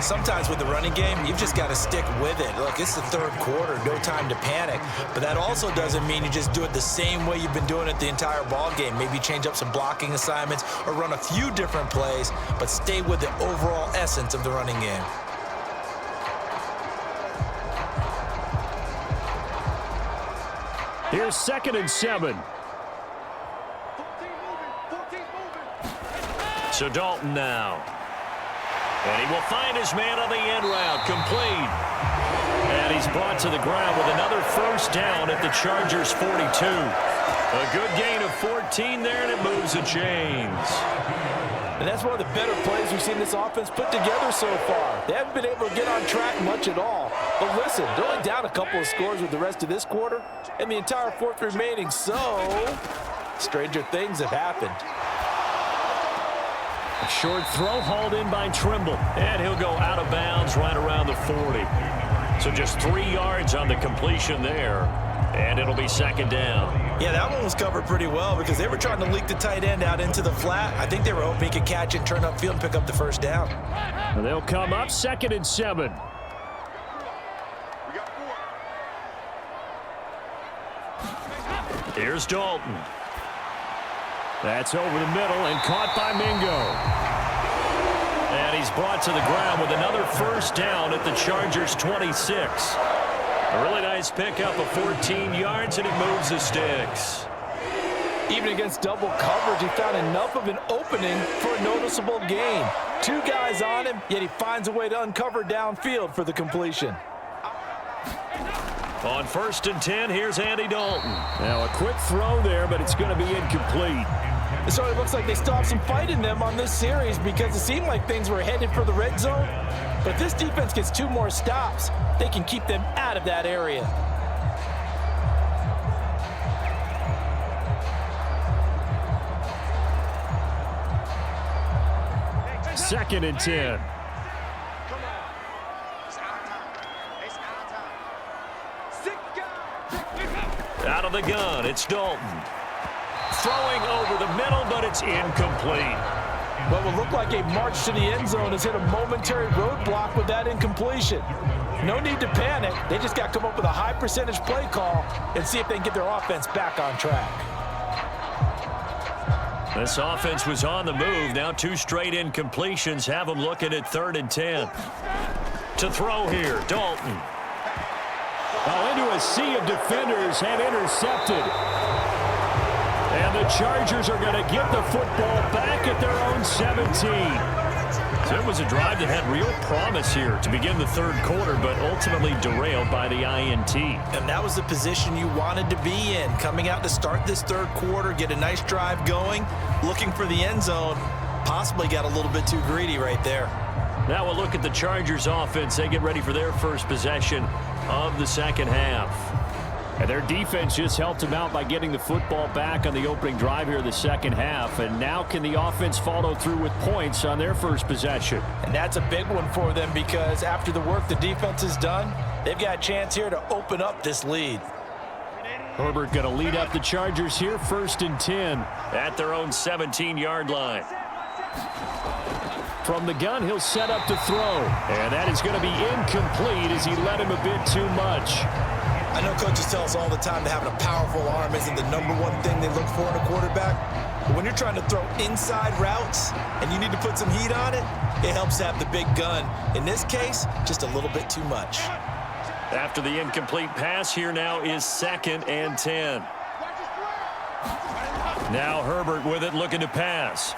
Sometimes with the running game, you've just got to stick with it. Look, it's the 3rd quarter, no time to panic. But that also doesn't mean you just do it the same way you've been doing it the entire ball game. Maybe change up some blocking assignments or run a few different plays, but stay with the overall essence of the running game. Here's 2nd and 7. So Dalton now. And he will find his man on the end route, complete. And he's brought to the ground with another 1st down at the Chargers' 42. A good gain of 14 there, and it moves the chains. And that's one of the better plays we've seen this offense put together so far. They haven't been able to get on track much at all. But listen, they're only down a couple of scores with the rest of this quarter, and the entire 4th remaining, so stranger things have happened. A short throw hauled in by Trimble, and he'll go out of bounds right around the 40. So just 3 yards on the completion there, and it'll be 2nd down. Yeah, that one was covered pretty well because they were trying to leak the tight end out into the flat. I think they were hoping he could catch it, turn upfield, and pick up the 1st down. And they'll come up 2nd and 7. Here's Dalton. That's over the middle and caught by Mingo. And he's brought to the ground with another 1st down at the Chargers' 26. A really nice pickup of 14 yards, and it moves the sticks. Even against double coverage, he found enough of an opening for a noticeable gain. 2 guys on him, yet he finds a way to uncover downfield for the completion. On 1st and 10, here's Andy Dalton. Now a quick throw there, but it's going to be incomplete. So it looks like they still have some fight in them on this series because it seemed like things were headed for the red zone. But if this defense gets 2 more stops, they can keep them out of that area. Second and 10. of the gun, it's Dalton. Throwing over the middle, but it's incomplete. What will look like a march to the end zone has hit a momentary roadblock with that incompletion. No need to panic. They just got to come up with a high percentage play call and see if they can get their offense back on track. This offense was on the move. Now 2 straight incompletions have them looking at 3rd and 10. To throw here, Dalton. Into a sea of defenders and intercepted. And the Chargers are going to get the football back at their own 17. So it was a drive that had real promise here to begin the 3rd quarter, but ultimately derailed by the INT. And that was the position you wanted to be in. Coming out to start this 3rd quarter, get a nice drive going, looking for the end zone. Possibly got a little bit too greedy right there. Now we'll look at the Chargers offense. They get ready for their first possession of the 2nd half. And their defense just helped them out by getting the football back on the opening drive here in the 2nd half. And now can the offense follow through with points on their first possession? And that's a big one for them because after the work the defense has done, they've got a chance here to open up this lead. Herbert going to lead up the Chargers here, 1st and 10. At their own 17-yard line. From the gun, he'll set up to throw. And that is going to be incomplete as he led him a bit too much. I know coaches tell us all the time that having a powerful arm isn't the #1 thing they look for in a quarterback. But when you're trying to throw inside routes and you need to put some heat on it, it helps to have the big gun. In this case, just a little bit too much. After the incomplete pass, here now is 2nd and 10. Now Herbert with it, looking to pass.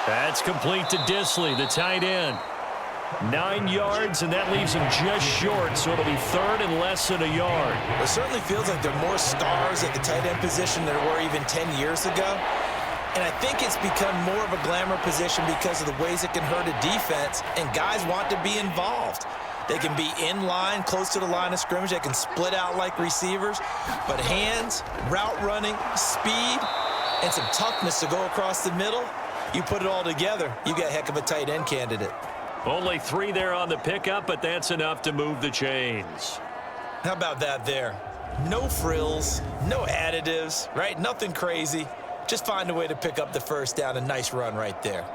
That's complete to Disley, the tight end. 9 yards, and that leaves him just short, so it'll be 3rd and less than a yard. It certainly feels like there are more stars at the tight end position than there were even 10 years ago. And I think it's become more of a glamour position because of the ways it can hurt a defense, and guys want to be involved. They can be in line, close to the line of scrimmage. They can split out like receivers. But hands, route running, speed, and some toughness to go across the middle, you put it all together, you got a heck of a tight end candidate. Only 3 there on the pickup, but that's enough to move the chains. How about that there? No frills, no additives, right? Nothing crazy. Just find a way to pick up the 1st down. A nice run right there.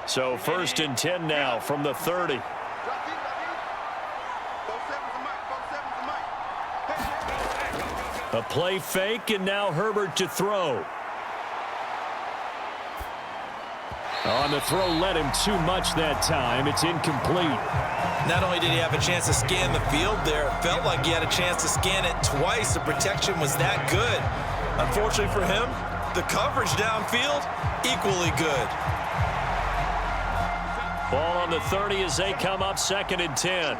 So 1st and 10 now from the 30. A play fake, and now Herbert to throw. On the throw, led him too much that time. It's incomplete. Not only did he have a chance to scan the field there, it felt like he had a chance to scan it twice. The protection was that good. Unfortunately for him, the coverage downfield, equally good. Ball on the 30 as they come up 2nd and 10.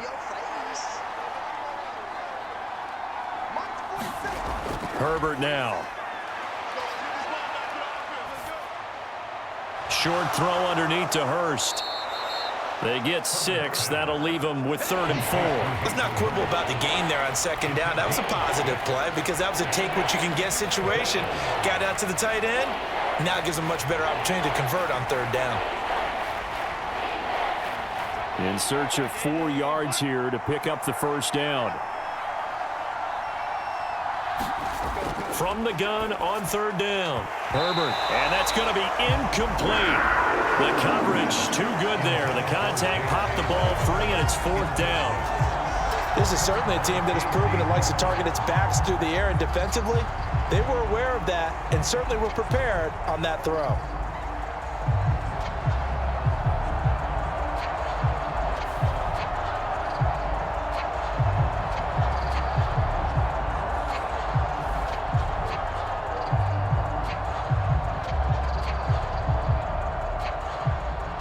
Herbert now. Short throw underneath to Hurst. They get 6. That'll leave them with 3rd and 4. Let's not quibble about the gain there on 2nd down. That was a positive play because that was a take-what-you-can-get situation. Got out to the tight end. Now it gives them a much better opportunity to convert on 3rd down. In search of 4 yards here to pick up the 1st down. From the gun on 3rd down. Herbert, and that's going to be incomplete. The coverage too good there. The contact popped the ball free, and it's 4th down. This is certainly a team that has proven it likes to target its backs through the air, and defensively, they were aware of that and certainly were prepared on that throw.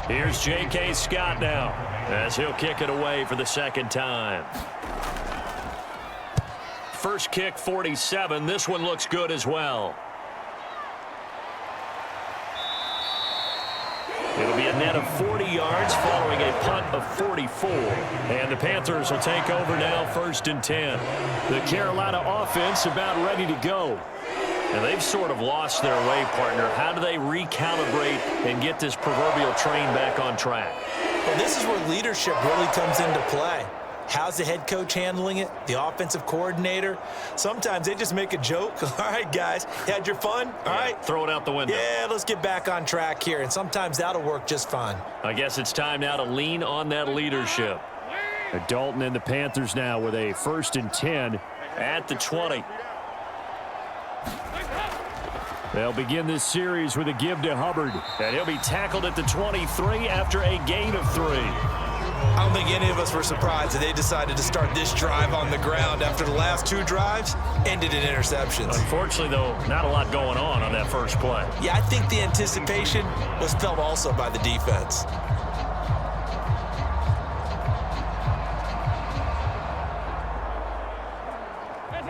Here's J.K. Scott now as he'll kick it away for the 2nd time. First kick, 47. This one looks good as well. It'll be a net of 40 yards following a punt of 44. And the Panthers will take over now, 1st and 10. The Carolina offense about ready to go. And they've sort of lost their way, partner. How do they recalibrate and get this proverbial train back on track? Well, this is where leadership really comes into play. How's the head coach handling it? The offensive coordinator? Sometimes they just make a joke. All right, guys, you had your fun? All right. Throw it out the window. Yeah, let's get back on track here, and sometimes that'll work just fine. I guess it's time now to lean on that leadership. Dalton and the Panthers now with a 1st and 10 at the 20. They'll begin this series with a give to Hubbard. And he'll be tackled at the 23 after a gain of 3. I don't think any of us were surprised that they decided to start this drive on the ground after the last 2 drives ended in interceptions. Unfortunately, though, not a lot going on that first play. Yeah, I think the anticipation was felt also by the defense.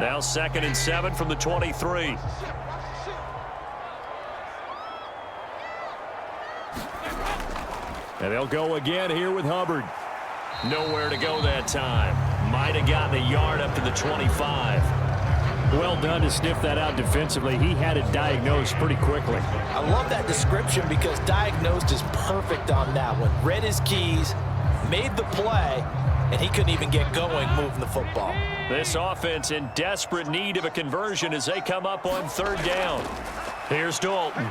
Now 2nd and 7 from the 23. And they'll go again here with Hubbard. Nowhere to go that time. Might have gotten a yard up to the 25. Well done to sniff that out defensively. He had it diagnosed pretty quickly. I love that description because diagnosed is perfect on that one. Read his keys, made the play, and he couldn't even get going moving the football. This offense in desperate need of a conversion as they come up on 3rd down. Here's Dalton.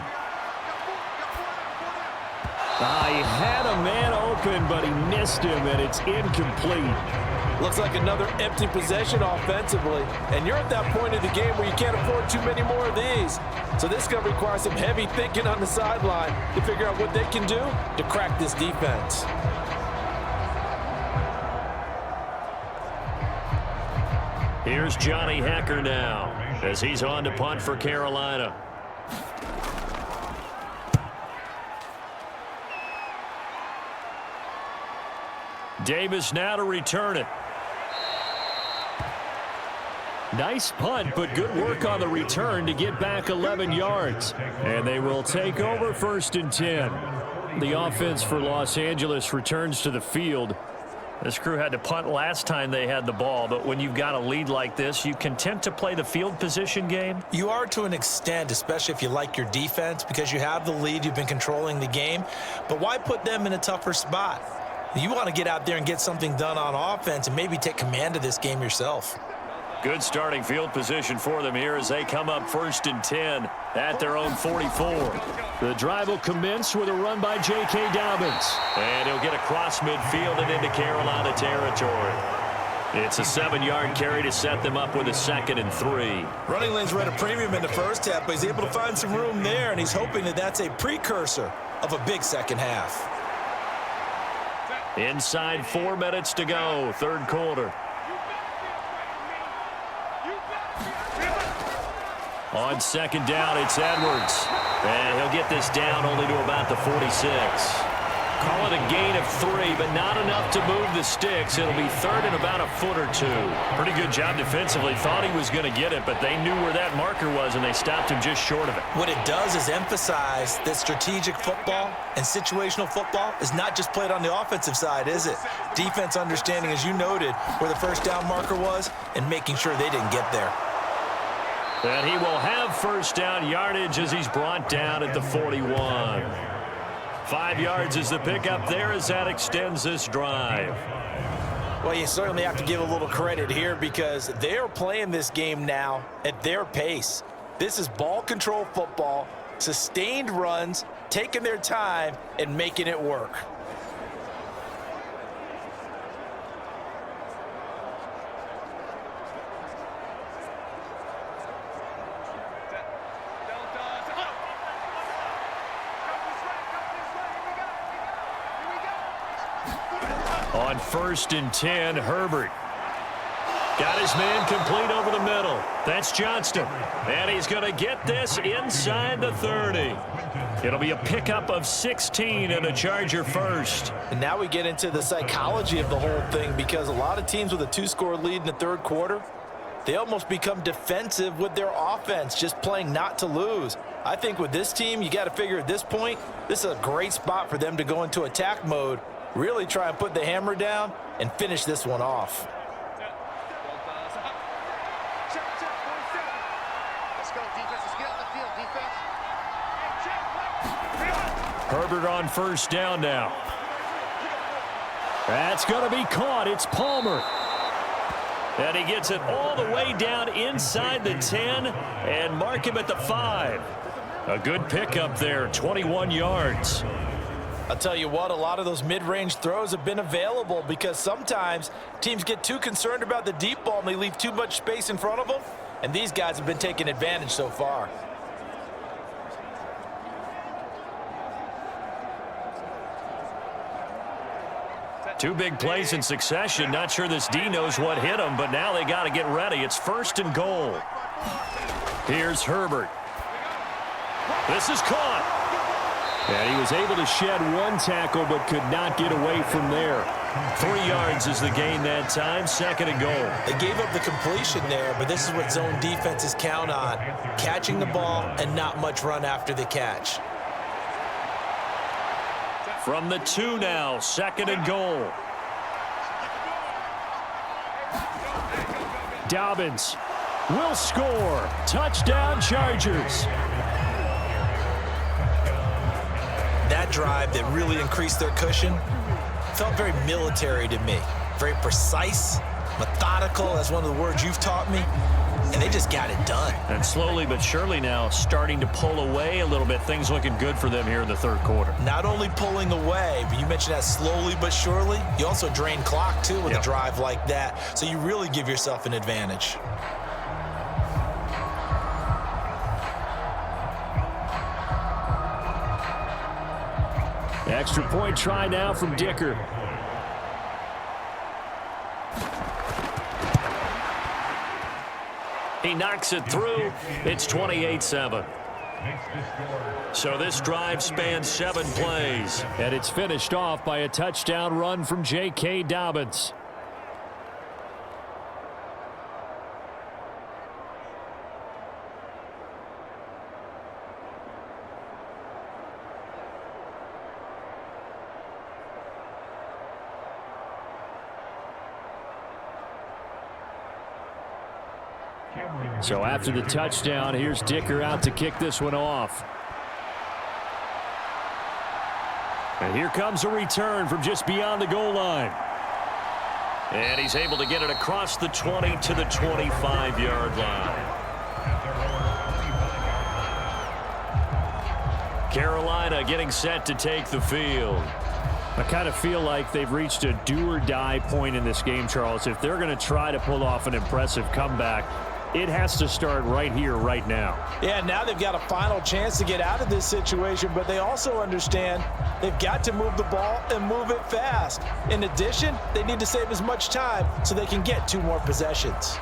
He had a man open, but he missed him, and it's incomplete. Looks like another empty possession offensively, and you're at that point in the game where you can't afford too many more of these. So this is going to require some heavy thinking on the sideline to figure out what they can do to crack this defense. Here's Johnny Hecker now as he's on to punt for Carolina. Davis now to return it. Nice punt, but good work on the return to get back 11 yards. And they will take over 1st and 10. The offense for Los Angeles returns to the field. This crew had to punt last time they had the ball, but when you've got a lead like this, you content to play the field position game? You are to an extent, especially if you like your defense, because you have the lead, you've been controlling the game. But why put them in a tougher spot? You want to get out there and get something done on offense and maybe take command of this game yourself. Good starting field position for them here as they come up 1st and 10 at their own 44. The drive will commence with a run by J.K. Dobbins. And he'll get across midfield and into Carolina territory. It's a 7-yard carry to set them up with a 2nd and 3. Running lanes were at a premium in the first half, but he's able to find some room there, and he's hoping that that's a precursor of a big second half. Inside 4 minutes to go, 3rd quarter. On 2nd down, it's Edwards. And he'll get this down only to about the 46. Call it a gain of 3, but not enough to move the sticks. It'll be 3rd and about a foot or 2. Pretty good job defensively. Thought he was going to get it, but they knew where that marker was, and they stopped him just short of it. What it does is emphasize that strategic football and situational football is not just played on the offensive side, is it? Defense understanding, as you noted, where the 1st down marker was and making sure they didn't get there. And he will have 1st down yardage as he's brought down at the 41. 5 yards is the pickup there as that extends this drive. Well, you certainly have to give a little credit here because they are playing this game now at their pace. This is ball control football, sustained runs, taking their time and making it work. On 1st and 10, Herbert. Got his man complete over the middle. That's Johnston. And he's going to get this inside the 30. It'll be a pickup of 16 and a Charger first. And now we get into the psychology of the whole thing because a lot of teams with a 2-score lead in the 3rd quarter, they almost become defensive with their offense, just playing not to lose. I think with this team, you got to figure at this point, this is a great spot for them to go into attack mode, really try and put the hammer down and finish this one off. Let's go, defense, let's get Herbert on first down now. That's going to be caught. It's Palmer. And he gets it all the way down inside the 10 and mark him at the 5. A good pickup there, 21 yards. I'll tell you what, a lot of those mid-range throws have been available because sometimes teams get too concerned about the deep ball and they leave too much space in front of them, and these guys have been taking advantage so far. Two big plays in succession. Not sure this D knows what hit him, but now they got to get ready. It's 1st and goal. Here's Herbert. This is caught. And he was able to shed one tackle, but could not get away from there. 3 yards is the gain that time. 2nd and goal. They gave up the completion there, but this is what zone defenses count on. Catching the ball and not much run after the catch. From the 2 now, 2nd and goal. Dobbins will score. Touchdown, Chargers. That drive that really increased their cushion felt very military to me. Very precise, methodical. That's one of the words you've taught me. And they just got it done. And slowly but surely now starting to pull away a little bit. Things looking good for them here in the 3rd quarter. Not only pulling away, but you mentioned that slowly but surely. You also drain clock, too, with a drive like that. So you really give yourself an advantage. Extra point try now from Dicker. He knocks it through. It's 28-7. So this drive spans 7 plays. And it's finished off by a touchdown run from J.K. Dobbins. So after the touchdown, here's Dicker out to kick this one off. And here comes a return from just beyond the goal line. And he's able to get it across the 20 to the 25-yard line. Carolina getting set to take the field. I kind of feel like they've reached a do-or-die point in this game, Charles. If they're going to try to pull off an impressive comeback, it has to start right here, right now. Yeah, now they've got a final chance to get out of this situation, but they also understand they've got to move the ball and move it fast. In addition, they need to save as much time so they can get 2 more possessions.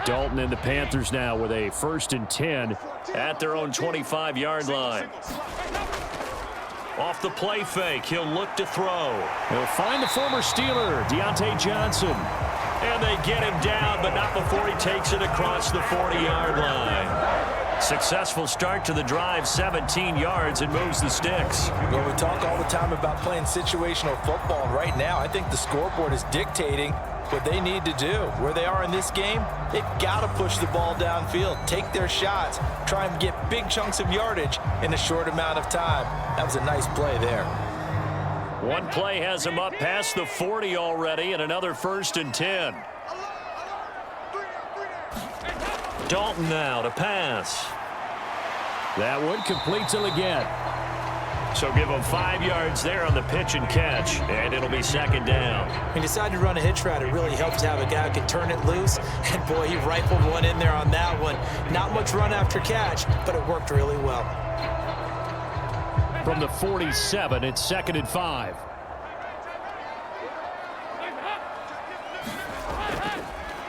Dalton and the Panthers now with a 1st and 10 at their own 25-yard line. Off the play fake, he'll look to throw. He'll find the former Steeler, Deontay Johnson. And they get him down, but not before he takes it across the 40-yard line. Successful start to the drive, 17 yards, and moves the sticks. Well, we talk all the time about playing situational football, and right now I think the scoreboard is dictating what they need to do. Where they are in this game, they've got to push the ball downfield, take their shots, try and get big chunks of yardage in a short amount of time. That was a nice play there. One play has him up past the 40 already, and another 1st and 10. Dalton now to pass. That one completes it again. So give him 5 yards there on the pitch and catch, and it'll be 2nd down. When you decide to run a hitch route, it really helps to have a guy who can turn it loose. And, boy, he rifled one in there on that one. Not much run after catch, but it worked really well. From the 47, it's 2nd and 5.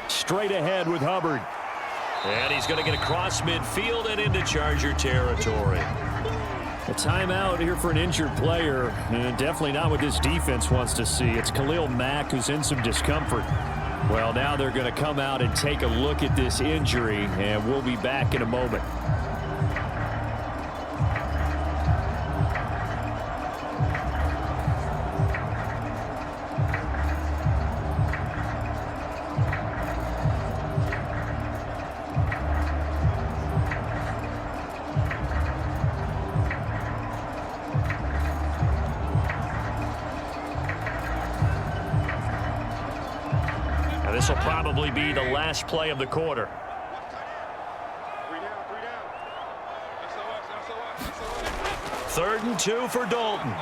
Straight ahead with Hubbard. And he's going to get across midfield and into Charger territory. A timeout here for an injured player. Definitely not what this defense wants to see. It's Khalil Mack who's in some discomfort. Well, now they're going to come out and take a look at this injury, and we'll be back in a moment. This will probably be the last play of the quarter. 3rd and 2 for Dalton.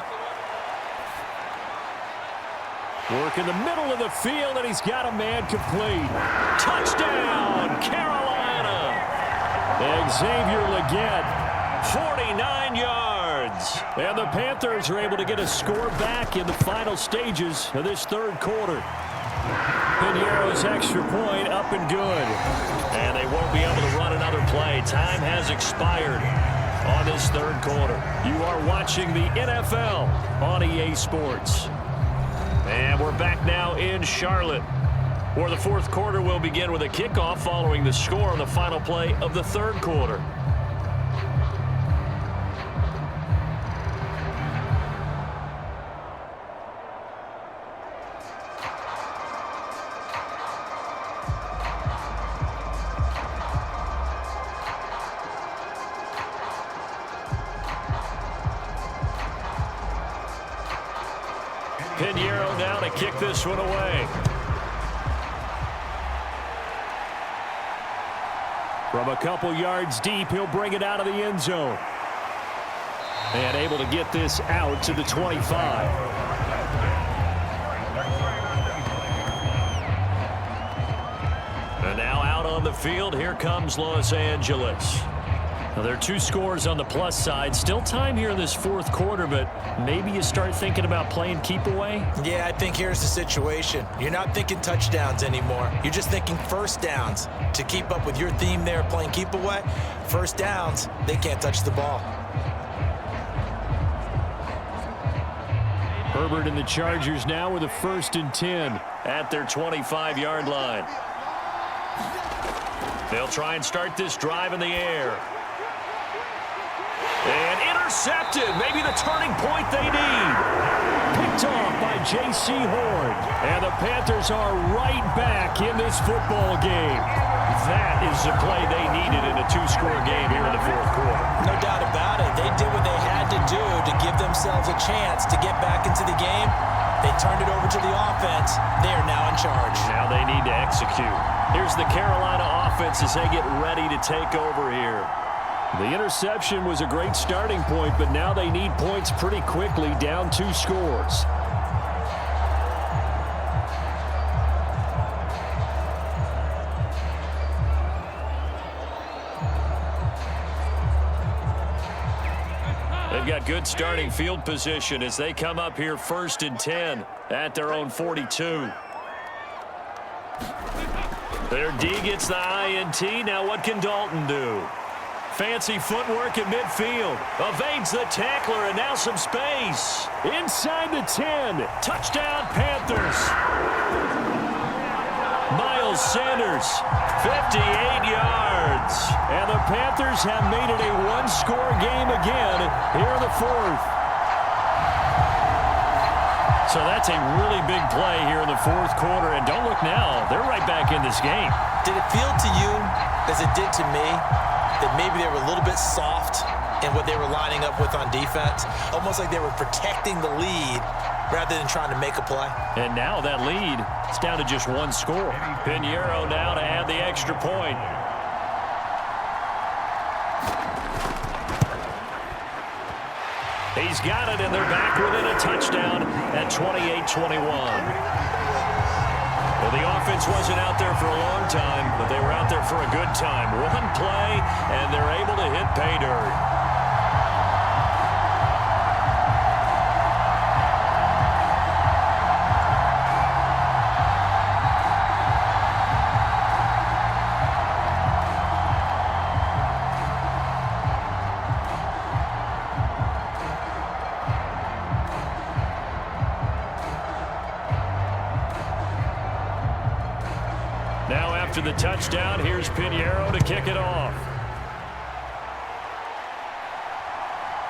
Work in the middle of the field, and he's got a man complete. Touchdown, Carolina! Xavier Legette. 49 yards. And the Panthers are able to get a score back in the final stages of this 3rd quarter. Piñeiro's extra point up and good. And they won't be able to run another play. Time has expired on this 3rd quarter. You are watching the NFL on EA Sports. And we're back now in Charlotte, where the 4th quarter will begin with a kickoff following the score on the final play of the 3rd quarter. Piñeiro now to kick this one away. From a couple yards deep, he'll bring it out of the end zone. And able to get this out to the 25. And now out on the field, here comes Los Angeles. Now, there are 2 scores on the plus side. Still time here in this 4th quarter, but maybe you start thinking about playing keep away? Yeah, I think here's the situation. You're not thinking touchdowns anymore. You're just thinking first downs. To keep up with your theme there, playing keep away, first downs, they can't touch the ball. Herbert and the Chargers now with a 1st and 10 at their 25-yard line. They'll try and start this drive in the air. And intercepted. Maybe the turning point they need. Picked off by J.C. Horn. And the Panthers are right back in this football game. That is the play they needed in a 2-score game here in the 4th quarter. No doubt about it. They did what they had to do to give themselves a chance to get back into the game. They turned it over to the offense. They are now in charge. Now they need to execute. Here's the Carolina offense as they get ready to take over here. The interception was a great starting point, but now they need points pretty quickly, down 2 scores. They've got good starting field position as they come up here 1st and 10 at their own 42. Their D gets the INT. Now what can Dalton do? Fancy footwork in midfield. Evades the tackler, and now some space. Inside the 10. Touchdown, Panthers. Miles Sanders, 58 yards. And the Panthers have made it a 1-score game again here in the 4th. So that's a really big play here in the 4th quarter. And don't look now, they're right back in this game. Did it feel to you, as it did to me, that maybe they were a little bit soft in what they were lining up with on defense? Almost like they were protecting the lead rather than trying to make a play. And now that lead is down to just 1 score. Piñeiro now to add the extra point. He's got it, and they're back within a touchdown at 28-21. Well, the offense wasn't out there for a long time, but they were out there for a good time. 1 play, and they're able to hit pay dirt. Now after the touchdown, here's Piñeiro to kick it off.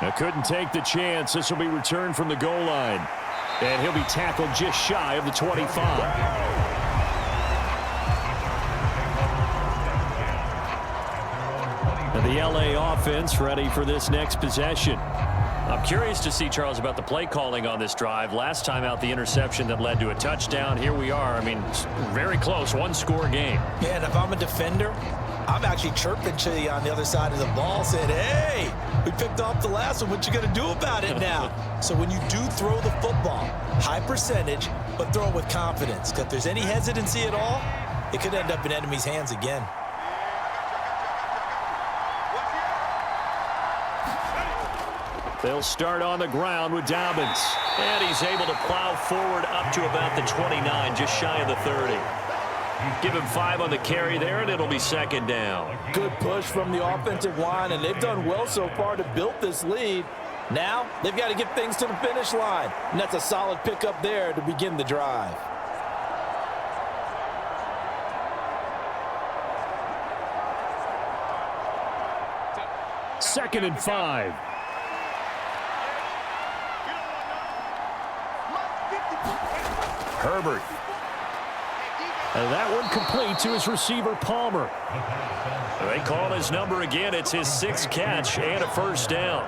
Now couldn't take the chance. This will be returned from the goal line. And he'll be tackled just shy of the 25. And the LA offense ready for this next possession. I'm curious to see, Charles, about the play calling on this drive. Last time out, the interception that led to a touchdown. Here we are. I mean, very close, one-score game. Yeah, and if I'm a defender, I'm actually chirping to you on the other side of the ball, saying, hey, we picked off the last one. What you going to do about it now? So when you do throw the football, high percentage, but throw it with confidence. Because if there's any hesitancy at all, it could end up in enemy's hands again. They'll start on the ground with Dobbins. And he's able to plow forward up to about the 29, just shy of the 30. Give him 5 on the carry there, and it'll be second down. Good push from the offensive line, and they've done well so far to build this lead. Now, they've got to get things to the finish line, and that's a solid pickup there to begin the drive. Second and 5. Herbert. And that one complete to his receiver, Palmer. They call his number again. It's his 6th catch and a first down.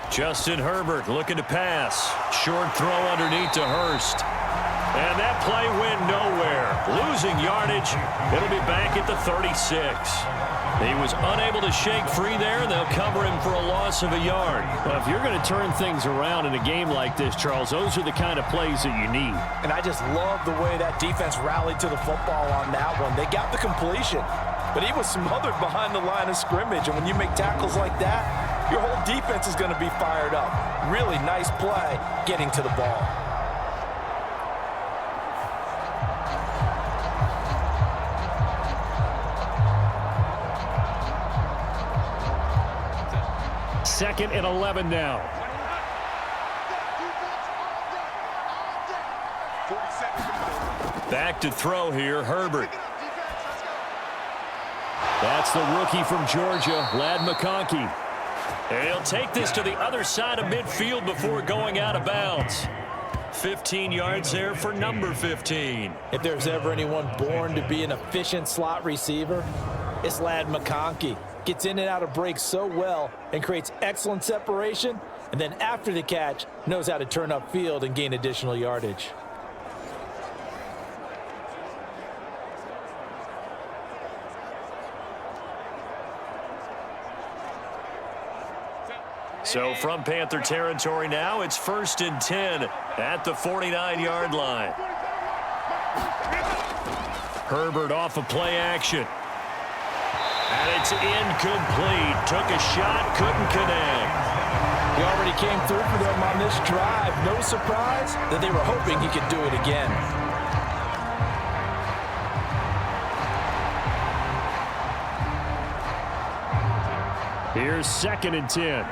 Justin Herbert looking to pass. Short throw underneath to Hurst. And that play went nowhere. Losing yardage. It'll be back at the 36. He was unable to shake free there, and they'll cover him for a loss of a yard. Well, if you're going to turn things around in a game like this, Charles, those are the kind of plays that you need. And I just love the way that defense rallied to the football on that one. They got the completion, but he was smothered behind the line of scrimmage. And when you make tackles like that, your whole defense is going to be fired up. Really nice play getting to the ball. Second and 11 now. Back to throw here, Herbert. That's the rookie from Georgia, Ladd McConkey. And he'll take this to the other side of midfield before going out of bounds. 15 yards there for number 15. If there's ever anyone born to be an efficient slot receiver, it's Ladd McConkey. Gets in and out of breaks so well and creates excellent separation, and then after the catch, knows how to turn upfield and gain additional yardage. So from Panther territory now, it's 1st and 10 at the 49-yard line. Herbert off of play action. And it's incomplete. Took a shot, couldn't connect. He already came through for them on this drive. No surprise that they were hoping he could do it again. Here's 2nd and 10.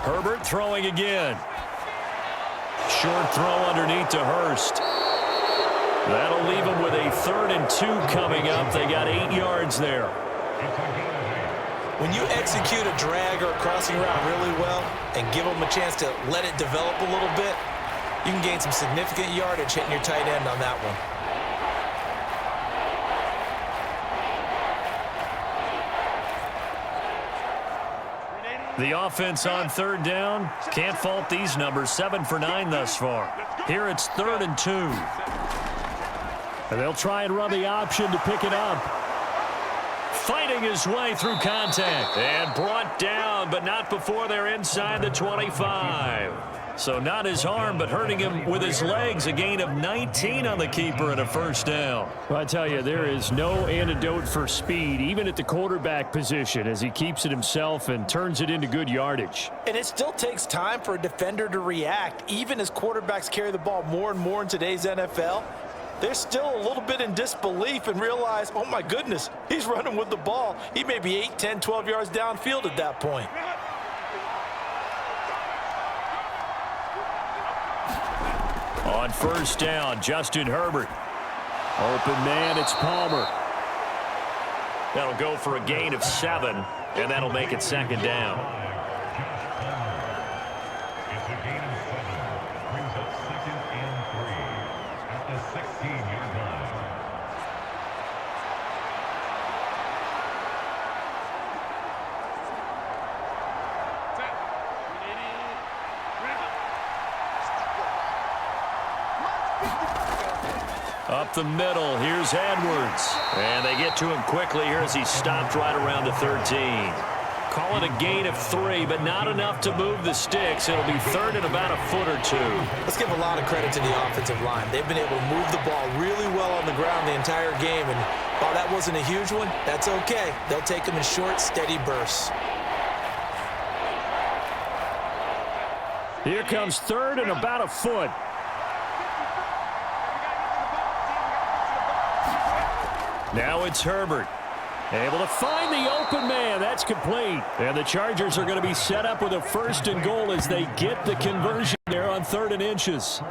Herbert throwing again. Short throw underneath to Hurst. That'll leave them with a 3rd and 2 coming up. They got 8 yards there. When you execute a drag or a crossing route really well and give them a chance to let it develop a little bit, you can gain some significant yardage hitting your tight end on that one. The offense on 3rd down. Can't fault these numbers. 7 for 9 thus far. Here it's 3rd and 2. And they'll try and run the option to pick it up. Fighting his way through contact. And brought down, but not before they're inside the 25. So not his arm, but hurting him with his legs. A gain of 19 on the keeper and a first down. Well, I tell you, there is no antidote for speed, even at the quarterback position, as he keeps it himself and turns it into good yardage. And it still takes time for a defender to react, even as quarterbacks carry the ball more and more in today's NFL. They're still a little bit in disbelief and realize, oh my goodness, he's running with the ball. He may be 8, 10, 12 yards downfield at that point. On 1st down, Justin Herbert. Open man, it's Palmer. That'll go for a gain of 7. And that'll make it second down. It's a gain of 7. Brings up 2nd and 3 at the 16-yard line. Up the middle, here's Edwards. And they get to him quickly here as he stopped right around the 13. Call it a gain of 3, but not enough to move the sticks. It'll be 3rd and about a foot or 2. Let's give a lot of credit to the offensive line. They've been able to move the ball really well on the ground the entire game, and while that wasn't a huge one, that's okay. They'll take them in short, steady bursts. Here comes 3rd and about a foot. Now it's Herbert. Able to find the open man. That's complete. And the Chargers are going to be set up with a 1st and goal as they get the conversion there on 3rd and inches.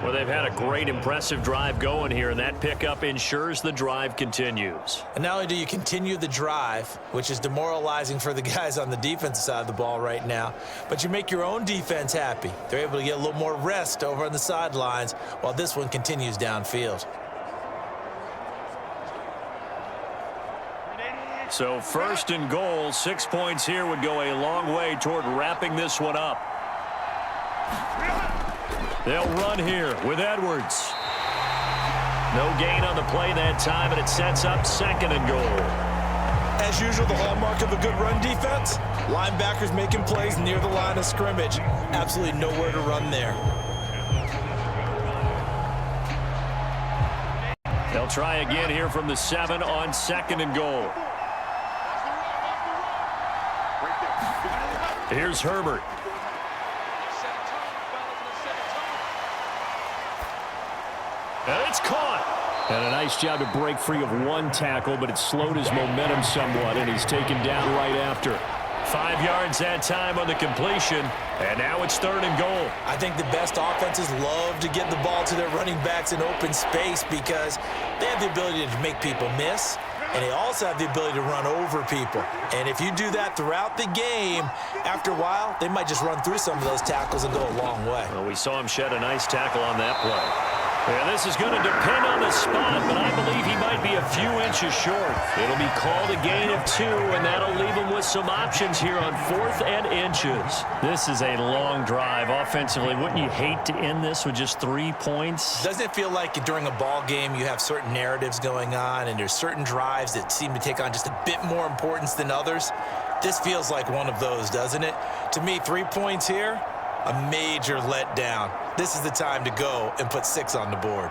Well, they've had a great, impressive drive going here, and that pickup ensures the drive continues. And not only do you continue the drive, which is demoralizing for the guys on the defensive side of the ball right now, but you make your own defense happy. They're able to get a little more rest over on the sidelines while this one continues downfield. So 1st and goal, 6 points here would go a long way toward wrapping this one up. They'll run here with Edwards. No gain on the play that time, and it sets up 2nd and goal. As usual, the hallmark of a good run defense, linebackers making plays near the line of scrimmage. Absolutely nowhere to run there. They'll try again here from the 7 on 2nd and goal. Here's Herbert. And it's caught. And a nice job to break free of one tackle, but it slowed his momentum somewhat, and he's taken down right after. 5 yards that time on the completion, and now it's 3rd and goal. I think the best offenses love to get the ball to their running backs in open space because they have the ability to make people miss, and they also have the ability to run over people. And if you do that throughout the game, after a while, they might just run through some of those tackles and go a long way. Well, we saw him shed a nice tackle on that play. Yeah, this is going to depend on the spot, but I believe he might be a few inches short. It'll be called a gain of 2, and that'll leave him with some options here on 4th and inches. This is a long drive offensively. Wouldn't you hate to end this with just 3 points? Doesn't it feel like during a ball game you have certain narratives going on and there's certain drives that seem to take on just a bit more importance than others? This feels like one of those, doesn't it? To me, 3 points here, a major letdown. This is the time to go and put 6 on the board.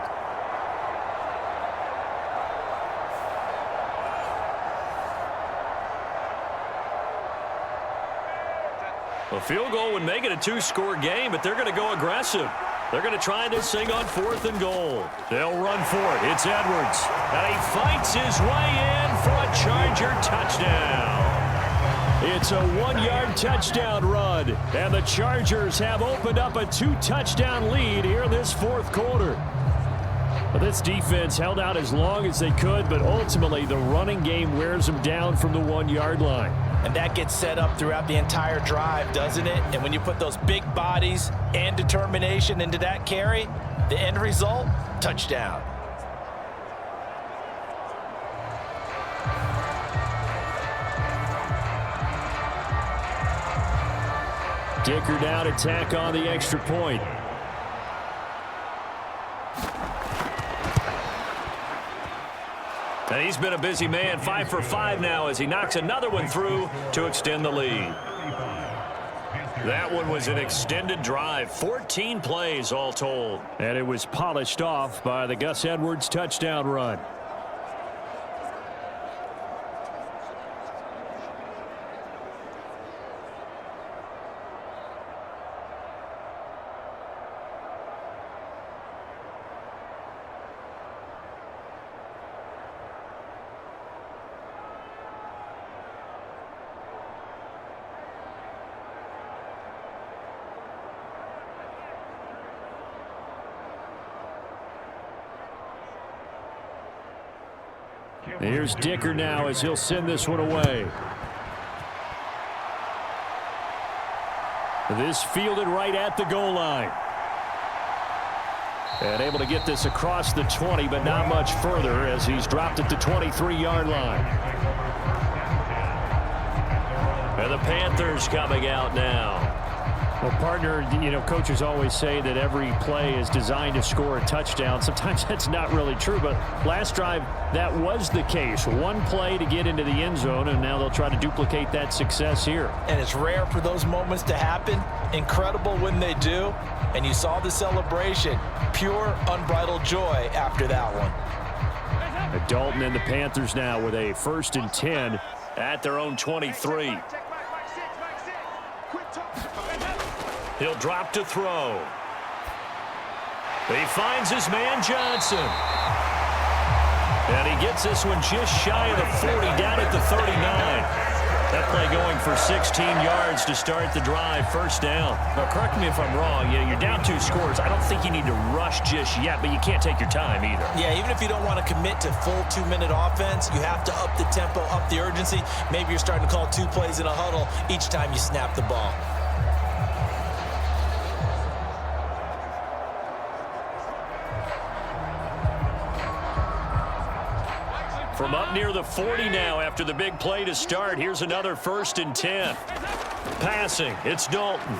A field goal would make it a 2-score game, but they're going to go aggressive. They're going to try this thing on 4th and goal. They'll run for it. It's Edwards. And he fights his way in for a Charger touchdown. It's a 1-yard touchdown run, and the Chargers have opened up a 2-touchdown lead here in this 4th quarter. But this defense held out as long as they could, but ultimately the running game wears them down from the 1-yard line. And that gets set up throughout the entire drive, doesn't it? And when you put those big bodies and determination into that carry, the end result, touchdown. Dicker down to tack on the extra point. And he's been a busy man, 5 for 5 now as he knocks another one through to extend the lead. That one was an extended drive, 14 plays all told. And it was polished off by the Gus Edwards touchdown run. Here's Dicker now as he'll send this one away. This fielded right at the goal line. And able to get this across the 20, but not much further as he's dropped at the 23-yard line. And the Panthers coming out now. Well, partner, you know, coaches always say that every play is designed to score a touchdown. Sometimes that's not really true, but last drive, that was the case. One play to get into the end zone, and now they'll try to duplicate that success here. And it's rare for those moments to happen. Incredible when they do. And you saw the celebration. Pure, unbridled joy after that one. Dalton and the Panthers now with a 1st and 10 at their own 23. He'll drop to throw. He finds his man Johnson. And he gets this one just shy of the 40, down at the 39. That play going for 16 yards to start the drive, 1st down. Now, correct me if I'm wrong. You know, you're down 2 scores. I don't think you need to rush just yet, but you can't take your time either. Yeah, even if you don't want to commit to full 2-minute offense, you have to up the tempo, up the urgency. Maybe you're starting to call 2 plays in a huddle each time you snap the ball. From up near the 40 now after the big play to start. Here's another 1st and 10. Passing, it's Dalton.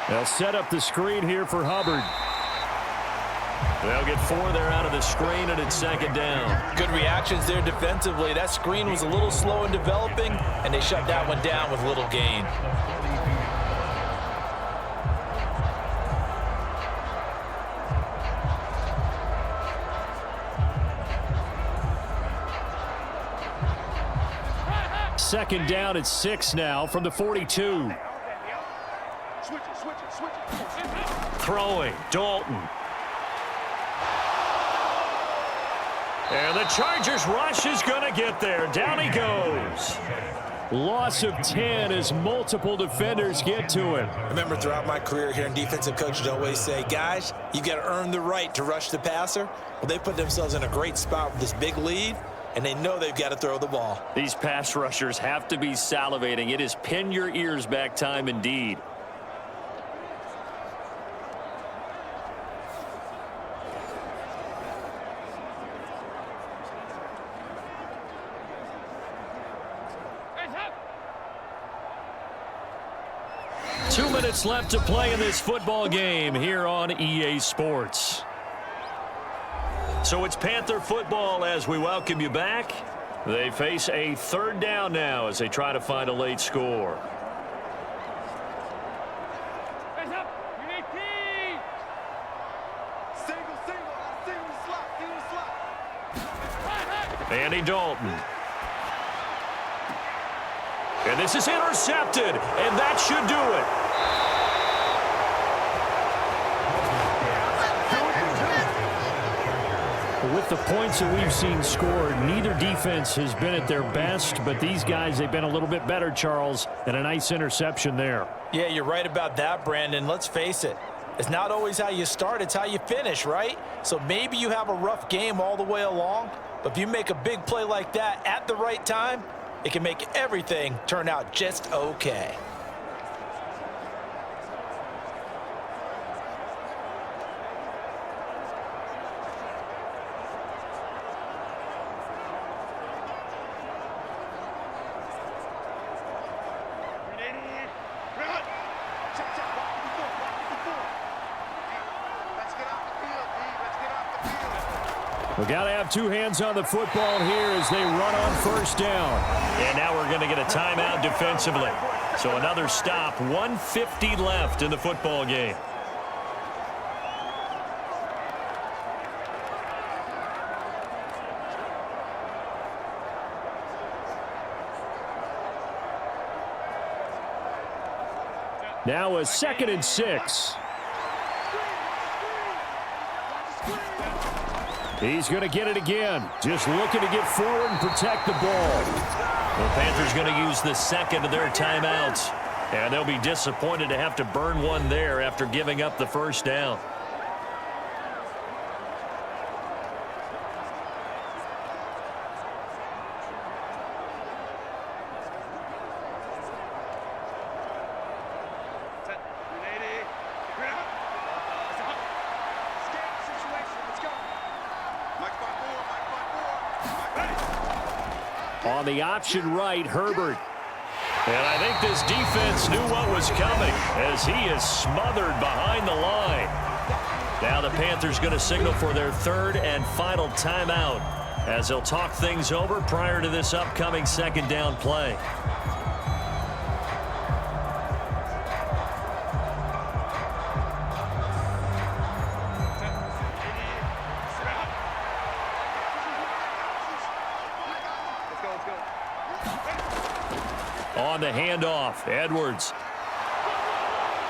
They'll set up the screen here for Hubbard. They'll get 4 there out of the screen, and it's 2nd down. Good reactions there defensively. That screen was a little slow in developing, and they shut that one down with little gain. Second down at 6 now from the 42. Throwing, Dalton. And the Chargers rush is going to get there. Down he goes. Loss of 10 as multiple defenders get to him. I remember throughout my career hearing defensive coaches always say, guys, you got to earn the right to rush the passer. Well, they put themselves in a great spot with this big lead, and they know they've got to throw the ball. These pass rushers have to be salivating. It is pin your ears back time indeed. Two minutes left to play in this football game here on EA Sports. So it's Panther football as we welcome you back. They face a 3rd down now as they try to find a late score. Andy Dalton. And this is intercepted, and that should do it. With the points that we've seen scored, neither defense has been at their best, but these guys, they've been a little bit better, Charles, and a nice interception there. Yeah, you're right about that, Brandon. Let's face it. It's not always how you start, it's how you finish, right? So maybe you have a rough game all the way along, but if you make a big play like that at the right time, it can make everything turn out just okay. We've got to have 2 hands on the football here as they run on 1st down. And now we're going to get a timeout defensively. So another stop, 1:50 left in the football game. Now a 2nd and 6. He's going to get it again. Just looking to get forward and protect the ball. The Panthers going to use the 2nd of their timeouts. And they'll be disappointed to have to burn one there after giving up the 1st down. On the option right, Herbert. And I think this defense knew what was coming as he is smothered behind the line. Now the Panthers going to signal for their third and final timeout as they'll talk things over prior to this upcoming second down play. On the handoff, Edwards.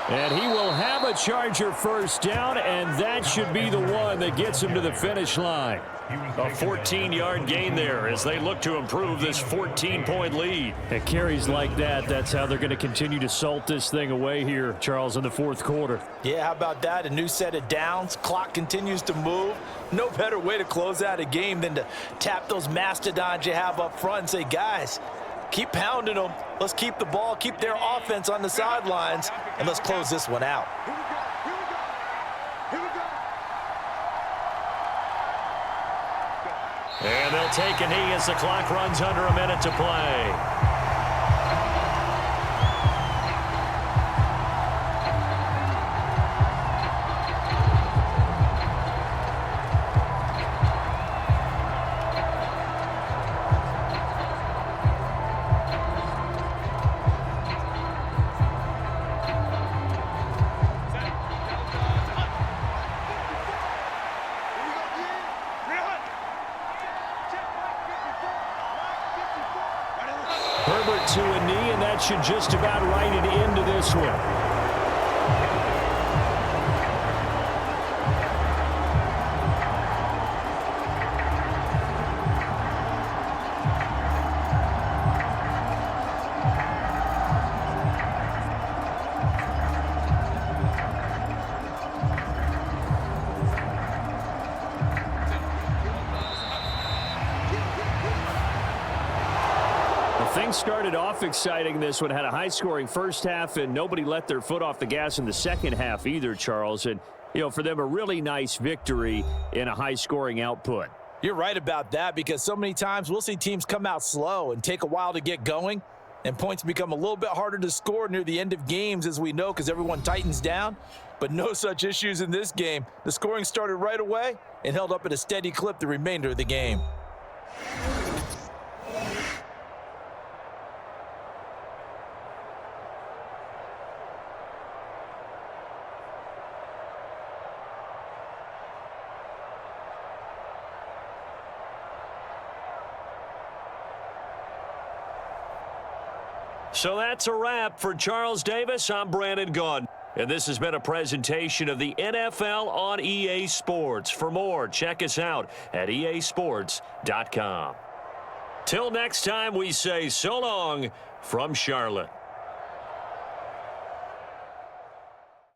And he will have a Charger first down, and that should be the one that gets him to the finish line. A 14-yard gain there as they look to improve this 14-point lead. At carries like that, that's how they're going to continue to salt this thing away here, Charles, in the fourth quarter. Yeah, how about that? A new set of downs. Clock continues to move. No better way to close out a game than to tap those mastodons you have up front and say, guys, keep pounding them. Let's keep the ball, keep their offense on the sidelines, and let's close this one out. And they'll take a knee as the clock runs under a minute to play. Herbert to a knee, and that should just about write it into this one. Things started off exciting. This one had a high-scoring first half, and nobody let their foot off the gas in the second half either, Charles. And, you know, for them, a really nice victory in a high-scoring output. You're right about that, because so many times we'll see teams come out slow and take a while to get going, and points become a little bit harder to score near the end of games, as we know, because everyone tightens down. But no such issues in this game. The scoring started right away and held up at a steady clip the remainder of the game. So that's a wrap for Charles Davis. I'm Brandon Gaudin. And this has been a presentation of the NFL on EA Sports. For more, check us out at easports.com. Till next time, we say so long from Charlotte.